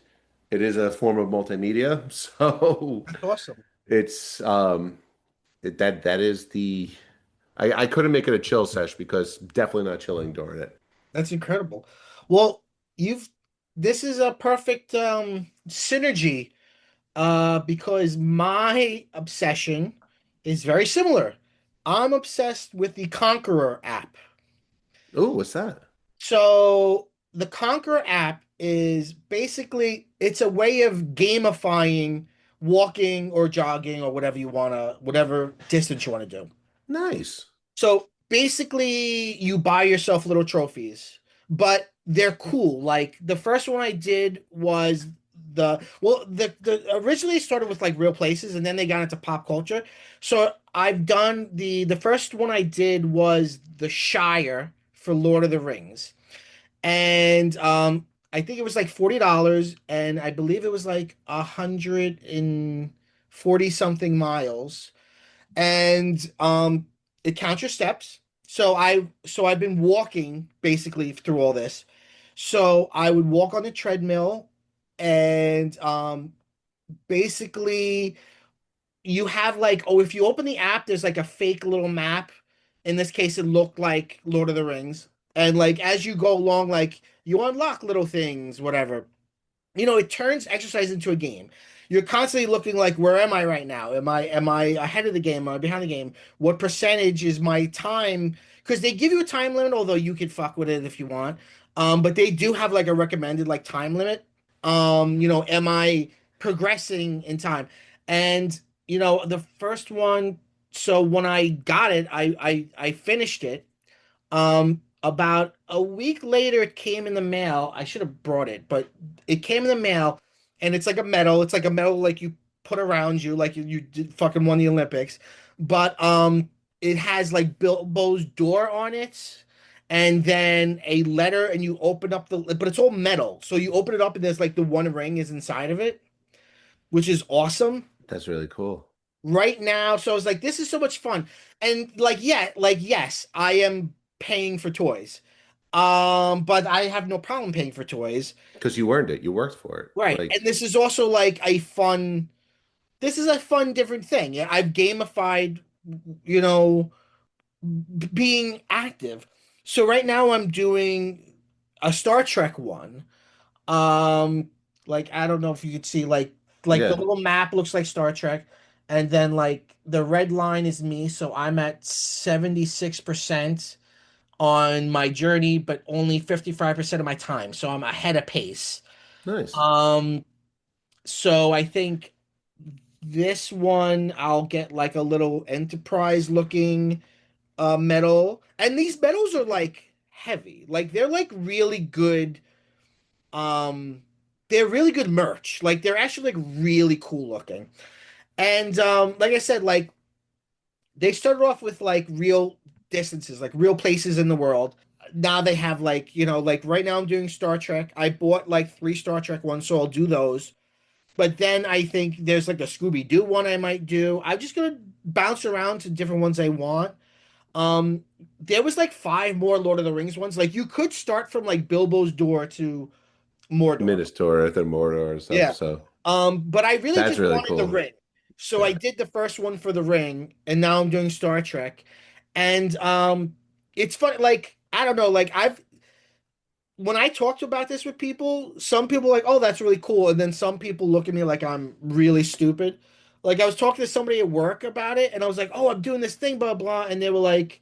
S2: it is a form of multimedia. So
S1: That's awesome.
S2: it's that is the I couldn't make it a chill sesh because definitely not chilling during it.
S1: That's incredible. Well, you've this is a perfect synergy because my obsession is very similar. I'm obsessed with the Conqueror app.
S2: Oh, what's that?
S1: So the Conqueror app is basically it's a way of gamifying walking or jogging or whatever distance you want to do.
S2: Nice.
S1: So basically, you buy yourself little trophies, but they're cool. Like the first one I did was the originally started with like real places, and then they got into pop culture. So I've done the first one I did was the Shire for Lord of the Rings, and I think it was like $40, and I believe it was like 140 something miles, and it counts your steps. So I've been walking basically through all this. So I would walk on the treadmill, and basically you have like, oh, if you open the app, there's like a fake little map. In this case, it looked like Lord of the Rings. And like as you go along, like you unlock little things, whatever. It turns exercise into a game. You're constantly looking like, where am I right now? Am I ahead of the game? Am I behind the game? What percentage is my time? Because they give you a time limit, although you could fuck with it if you want. But they do have like a recommended like time limit. Am I progressing in time? And the first one, so when I got it, I finished it. About a week later, it came in the mail. I should have brought it, but it came in the mail, and it's like a medal. It's like a medal like you put around you, like you did fucking won the Olympics. But it has like Bilbo's door on it, and then a letter, and you open up but it's all metal. So you open it up, and there's like the One Ring is inside of it, which is awesome
S2: That's really cool.
S1: right now. So I was like, this is so much fun. And like, yeah, like, yes, I am paying for toys. But I have no problem paying for toys.
S2: Because you earned it. You worked for it.
S1: Right.
S2: Like,
S1: And this is also like this is a fun, different thing. Yeah, I've gamified, you know, being active. So right now I'm doing a Star Trek one. Um, like I don't know if you could see like the
S2: yeah,
S1: little map looks like Star Trek, and then like the red line is me, so I'm at 76% on my journey, but only 55% of my time. So I'm ahead of pace.
S2: nice.
S1: Um, so I think this one I'll get like a little enterprise looking medal. And these medals are like heavy. Like they're like really good. Um, they're really good merch. Like they're actually like really cool looking. And like I said, like they started off with like real distances, like real places in the world. Now they have like, like right now I'm doing Star Trek. I bought like three Star Trek ones, so I'll do those. But then I think there's like a Scooby-Doo one I might do. I'm just gonna bounce around to different ones I want. Um, there was like five more Lord of the Rings ones. Like you could start from like Bilbo's door to Mordor.
S2: Minotaur and Mordor and stuff.
S1: Yeah.
S2: So
S1: But I really
S2: that's
S1: just
S2: really
S1: wanted the
S2: cool.
S1: ring. So I
S2: Yeah.
S1: did the first one for the ring, and now I'm doing Star Trek. And it's fun, like, I don't know, like I've when I talked about this with people, some people are like, oh, that's really cool. And then some people look at me like I'm really stupid. Like I was talking to somebody at work about it, and I was like, oh, I'm doing this thing, blah blah. And they were like,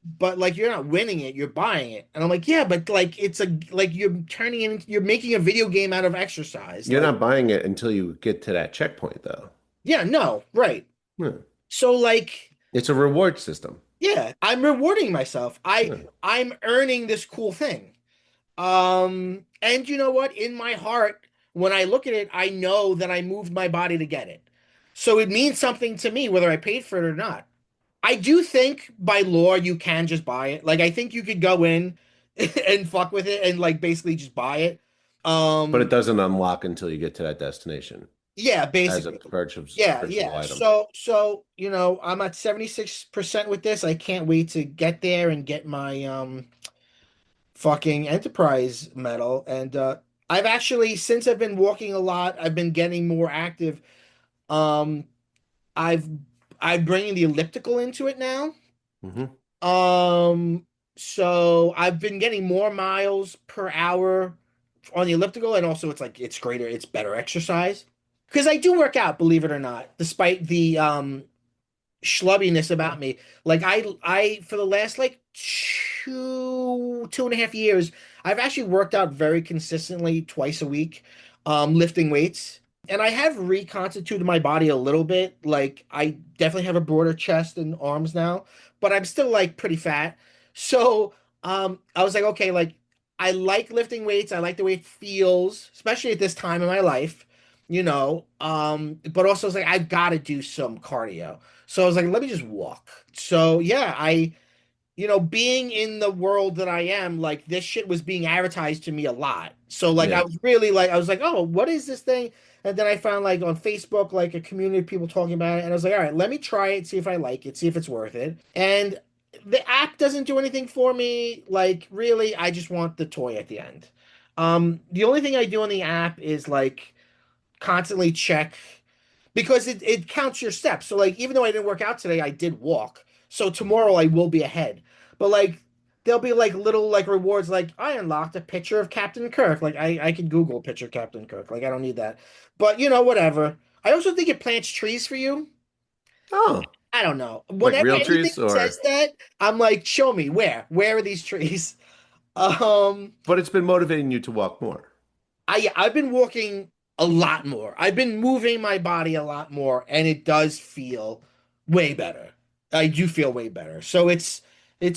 S1: but like you're not winning it, you're buying it. And I'm like, yeah, but like it's a like you're making a video game out of exercise.
S2: You're
S1: Like,
S2: not buying it until you get to that checkpoint, though.
S1: yeah, no, right.
S2: Yeah.
S1: So like,
S2: It's a reward system.
S1: yeah, I'm rewarding myself.
S2: Yeah.
S1: I'm earning this cool thing. And you know what? In my heart, when I look at it, I know that I moved my body to get it. So it means something to me whether I paid for it or not. I do think by law you can just buy it. Like I think you could go in and fuck with it and like basically just buy it.
S2: But it
S1: Um
S2: doesn't unlock until you get to that destination
S1: yeah,
S2: as a
S1: basically. Yeah,
S2: purchasable
S1: yeah.
S2: item.
S1: So, I'm at 76% with this. I can't wait to get there and get my fucking Enterprise medal. And I've actually, since I've been walking a lot, I've been getting more active. Um I've I'm bringing the elliptical into it now.
S2: Hmm.
S1: Um, so I've been getting more miles per hour on the elliptical, and also it's greater, it's better exercise. Because I do work out, believe it or not, despite the schlubbiness about me. Like I for the last like 2.5 years, I've actually worked out very consistently twice a week, lifting weights. And I have reconstituted my body a little bit. Like I definitely have a broader chest and arms now, but I'm still like pretty fat. So I was like, okay, like I like lifting weights. I like the way it feels, especially at this time in my life, but also it's like I've got to do some cardio. So I was like, let me just walk. So yeah, being in the world that I am, like this shit was being advertised to me a lot. So like
S2: Yeah.
S1: I was like, oh, what is this thing? And then I found like on Facebook, like a community of people talking about it. And I was like, all right, let me try it, see if I like it, see if it's worth it. And the app doesn't do anything for me. Like, really, I just want the toy at the end. The only thing I do on the app is like constantly check because it counts your steps. So like even though I didn't work out today, I did walk. So tomorrow I will be ahead. But like there'll be like little like rewards like I unlocked a picture of Captain Kirk. Like I could Google a picture of Captain Kirk. Like I don't need that. But whatever. I also think it plants trees for you.
S2: Oh,
S1: I don't know.
S2: like
S1: Whenever
S2: real
S1: anything
S2: trees or
S1: says that, I'm like, show me where. Where are these trees? Um
S2: but it's been motivating you to walk more.
S1: I've been walking a lot more. I've been moving my body a lot more, and it does feel way better. I do feel way better. So it's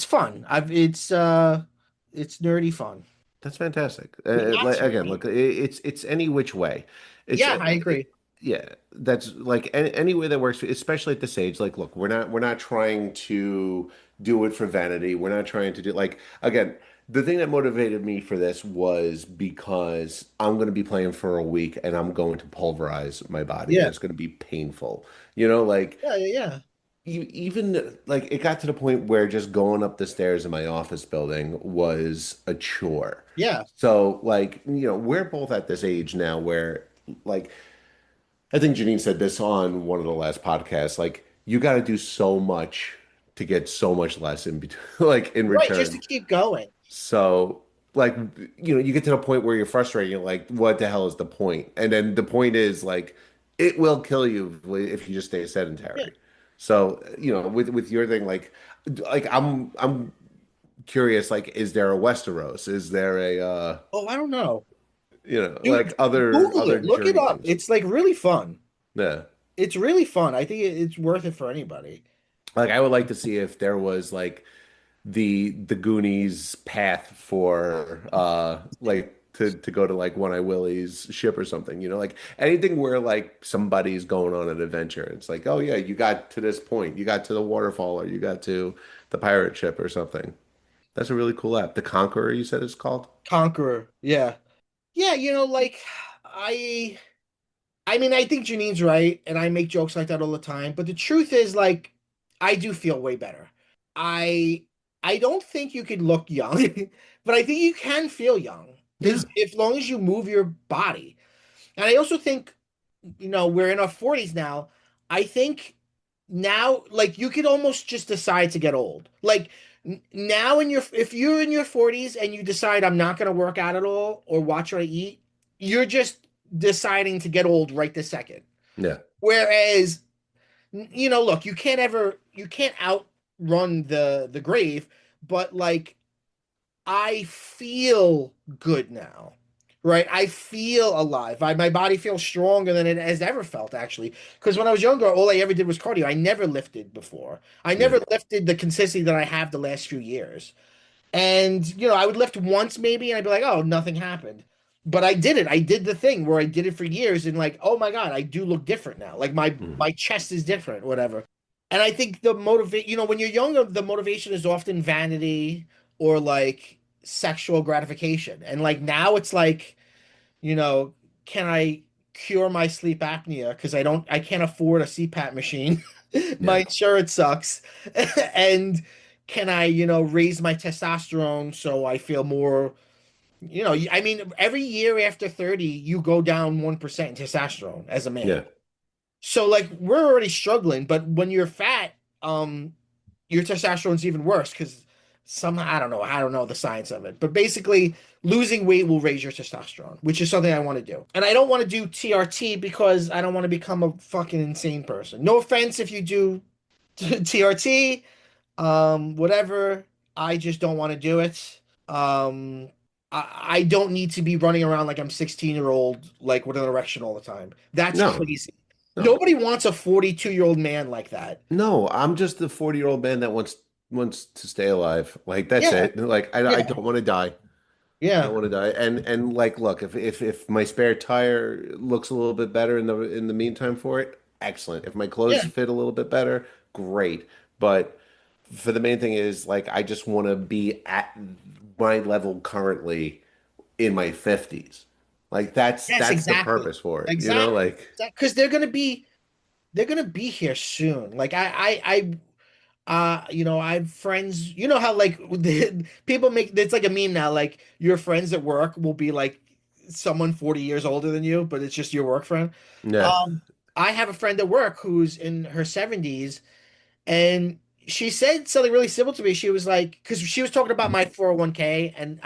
S1: fun. It's nerdy fun.
S2: That's fantastic.
S1: Not
S2: Like again,
S1: nerdy.
S2: look, it's any which way. It's
S1: Yeah, I agree.
S2: yeah, that's like any way that works, especially at this age. Like, look, we're not trying to do it for vanity. We're not trying to do like again. The thing that motivated me for this was because I'm going to be playing for a week and I'm going to pulverize my body and
S1: Yeah.
S2: it's going to be painful. You know, like
S1: Yeah, yeah, yeah.
S2: even like it got to the point where just going up the stairs in my office building was a chore.
S1: Yeah.
S2: So like, we're both at this age now where like I think Janine said this on one of the last podcasts, like you got to do so much to get so much less in between like in
S1: Right, just to
S2: return.
S1: keep going.
S2: So like you get to the point where you're frustrated, you're like, what the hell is the point? And then the point is like it will kill you if you just stay
S1: Yeah.
S2: sedentary. So, with your thing, like I'm curious, like, is there a Westeros? Is there a
S1: Oh, I don't know.
S2: like
S1: Dude,
S2: other
S1: Google
S2: other
S1: it. Look it
S2: journey
S1: up.
S2: things?
S1: It's like really fun.
S2: Yeah.
S1: It's really fun. I think it's worth it for anybody.
S2: Like I would like to see if there was like the Goonies path for like to go to like One Eye Willie's ship or something, like anything where like somebody's going on an adventure. It's like, oh yeah, you got to this point, you got to the waterfall, or you got to the pirate ship or something. That's a really cool app. The Conqueror, you said it's called?
S1: Conqueror. Yeah. Yeah, like I I mean, I think Janine's right, and I make jokes like that all the time. But the truth is, like, I do feel way better. I I don't think you could look young, but I think you can feel young
S2: Yeah.
S1: as if long as you move your body. And I also think, we're in our 40s now. I think now, like, you could almost just decide to get old. Like now if you're in your 40s and you decide I'm not going to work out at all or watch what I eat, you're just deciding to get old right this second.
S2: Yeah.
S1: Whereas, look, you can't run the grave, but like I feel good now. Right? I feel alive. My body feels stronger than it has ever felt, actually. Because when I was younger, all I ever did was cardio. I never lifted before. I
S2: Yeah.
S1: never lifted the consistency that I have the last few years. And, I would lift once maybe, and I'd be like, oh, nothing happened. But I did it. I did the thing where I did it for years, and like, oh my God, I do look different now. Like my
S2: Mhm.
S1: my chest is different, whatever. And I think the motivate, when you're younger, the motivation is often vanity or like sexual gratification. And like now it's like, you know, can I cure my sleep apnea? Because I can't afford a CPAP machine. My
S2: Yeah.
S1: insurance sucks. And can I, raise my testosterone so I feel more, I mean, every year after 30, you go down 1% in testosterone as a man.
S2: Yeah.
S1: So like we're already struggling, but when you're fat, um, your testosterone's even worse because somehow I don't know the science of it, but basically losing weight will raise your testosterone, which is something I want to do. And I don't want to do TRT because I don't want to become a fucking insane person. No offense if you do TRT, whatever. I just don't want to do it. Um, I don't need to be running around like I'm 16-year-old, like with an erection all the time. That's
S2: No.
S1: crazy.
S2: No.
S1: Nobody wants a 42-year-old man like that.
S2: No, I'm just the 40-year-old man that wants to stay alive. Like that's
S1: Yeah,
S2: it. Like I
S1: yeah,
S2: don't want to die. I don't
S1: yeah,
S2: want to die. And like look, if my spare tire looks a little bit better in the meantime for it, excellent. If my clothes
S1: yeah.
S2: fit a little bit better, great. But for the main thing is like I just want to be at my level currently in my 50s. Like
S1: Yes,
S2: that's the
S1: exactly.
S2: purpose for it. You know,
S1: Exactly.
S2: like
S1: Because they're gonna be here soon. Like I have friends, how like people make it's like a meme now, like your friends at work will be like someone 40 years older than you, but it's just your work friend.
S2: yeah.
S1: Um, I have a friend at work who's in her 70s. And she said something really simple to me. She was like, because she was talking about my 401k, and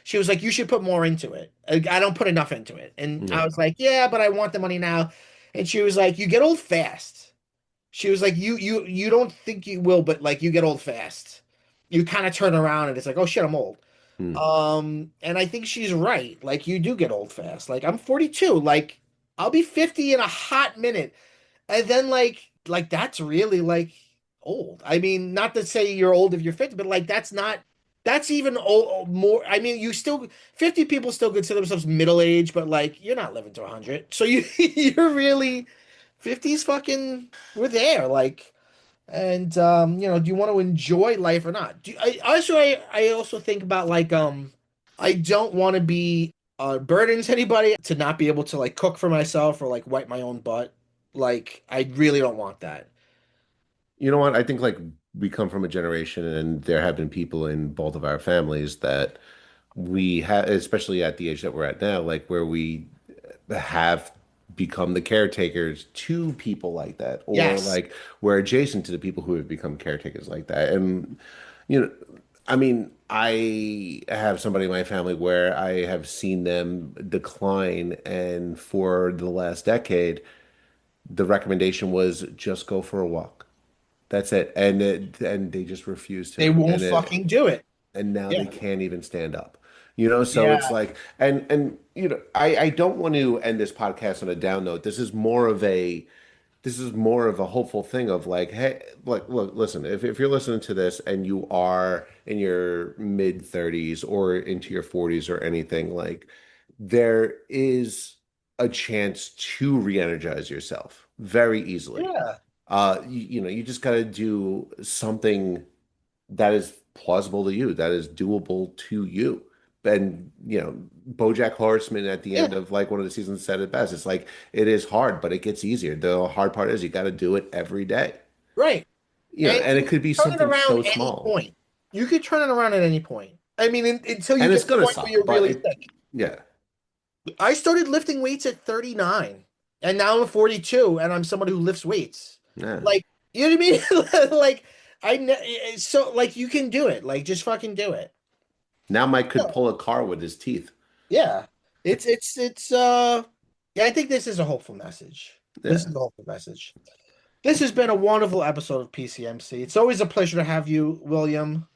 S1: she was like, you should put more into it. I don't put enough into it. And I
S2: Yeah.
S1: was like, yeah, but I want the money now. And she was like, you get old fast. She was like, you don't think you will, but like you get old fast. You kind of turn around and it's like, oh shit, I'm old.
S2: Hmm.
S1: And I think she's right. Like you do get old fast. Like I'm 42. Like I'll be 50 in a hot minute. And then like that's really like old. I mean, not to say you're old if you're 50, but like that's even more. I mean, 50 people still consider themselves middle age, but like you're not living to 100. So you're really 50's fucking we're there like and do you want to enjoy life or not? I also think about like I don't want to be a burden to anybody to not be able to like cook for myself or like wipe my own butt. Like I really don't want that.
S2: You know what? I think like we come from a generation and there have been people in both of our families that we have, especially at the age that we're at now, like where we have become the caretakers to people like that, or
S1: Yes.
S2: like we're adjacent to the people who have become caretakers like that. And, you know, I mean, I have somebody in my family where I have seen them decline, and for the last decade, the recommendation was just go for a walk. That's it. And they just refuse
S1: They
S2: to.
S1: won't fucking do it.
S2: And now they
S1: Yeah.
S2: can't even stand up. You know, so it's
S1: Yeah.
S2: like and you know, I don't want to end this podcast on a down note. This is more of a hopeful thing of like, hey, look, listen, if you're listening to this and you are in your mid 30s or into your 40s or anything, like there is a chance to re-energize yourself very easily.
S1: Yeah.
S2: You know, you just got to do something that is plausible to you, that is doable to you. And you know, BoJack Horseman at the end
S1: Yeah.
S2: of like one of the seasons said it best. It's like it is hard, but it gets easier. The hard part is you got to do it every day.
S1: Right.
S2: You know,
S1: And
S2: and
S1: you
S2: it
S1: can
S2: could be
S1: turn it
S2: something
S1: around
S2: so
S1: any
S2: small,
S1: point. You could turn it around at any point. I mean, until you
S2: and
S1: get
S2: it's
S1: to the
S2: gonna
S1: point where
S2: suck,
S1: you're
S2: but
S1: really
S2: it,
S1: sick.
S2: yeah.
S1: I started lifting weights at 39, and now I'm 42, and I'm someone who lifts weights.
S2: Yeah.
S1: Like, you know what I mean? Like, so like you can do it. Like, just fucking do it.
S2: Now Mike could
S1: Yeah.
S2: pull a car with his teeth.
S1: Yeah. Yeah, I think this is a hopeful message. This
S2: Yeah.
S1: is a hopeful message. This has been a wonderful episode of PCMC. It's always a pleasure to have you, William.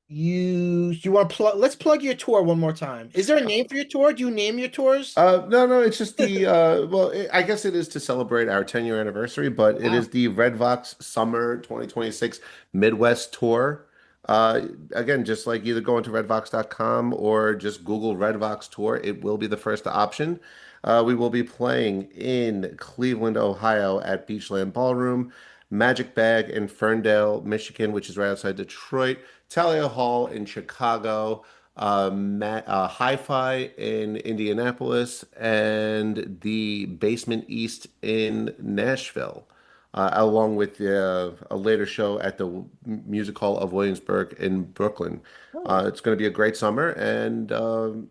S1: You want to plug? Let's plug your tour one more time. Is there a name for your tour? Do you name your tours?
S2: No, it's just the well, I guess it is to celebrate our 10-year anniversary, but it
S1: Wow.
S2: is the Redvox Summer 2026 Midwest Tour. Again, just like either going to redvox.com or just Google Redvox Tour, it will be the first option. We will be playing in Cleveland, Ohio at Beachland Ballroom, Magic Bag in Ferndale, Michigan, which is right outside Detroit, Talia Hall in Chicago, Hi-Fi in Indianapolis, and the Basement East in Nashville, along with a later show at the Music Hall of Williamsburg in Brooklyn.
S1: Oh.
S2: It's going to be a great summer, and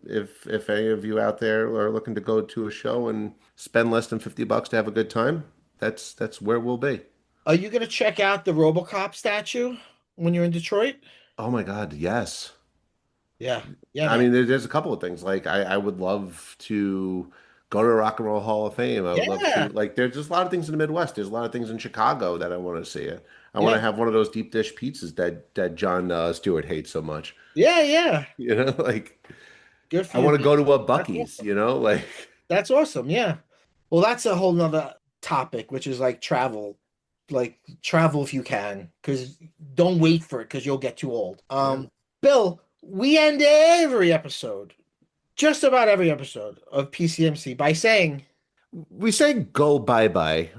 S2: if any of you out there are looking to go to a show and spend less than $50 to have a good time, that's where we'll be.
S1: Are you gonna check out the RoboCop statue when you're in Detroit?
S2: Oh my God, yes.
S1: Yeah. Yeah,
S2: I
S1: man.
S2: mean, there's a couple of things. Like, I would love to go to Rock and Roll Hall of Fame. I would love
S1: Yeah.
S2: to, like, there's just a lot of things in the Midwest. There's a lot of things in Chicago that I want to see. I want
S1: Yeah.
S2: to have one of those deep dish pizzas that John Stewart hates so much.
S1: Yeah. Yeah.
S2: You know, like,
S1: Good for
S2: I
S1: you,
S2: want to
S1: man.
S2: go to a
S1: That's
S2: Bucky's,
S1: awesome.
S2: you know, like,
S1: That's awesome. Yeah. Well, that's a whole nother topic, which is like travel. Like travel if you can, because don't wait for it because you'll get too old.
S2: yeah.
S1: Bill, we end every episode, just about every episode of PCMC by saying,
S2: We say go bye-bye,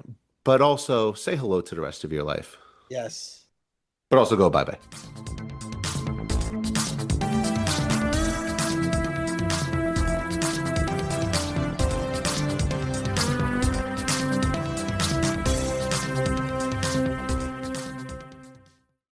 S2: but also say hello to the rest of your life,
S1: yes.
S2: but also go bye-bye.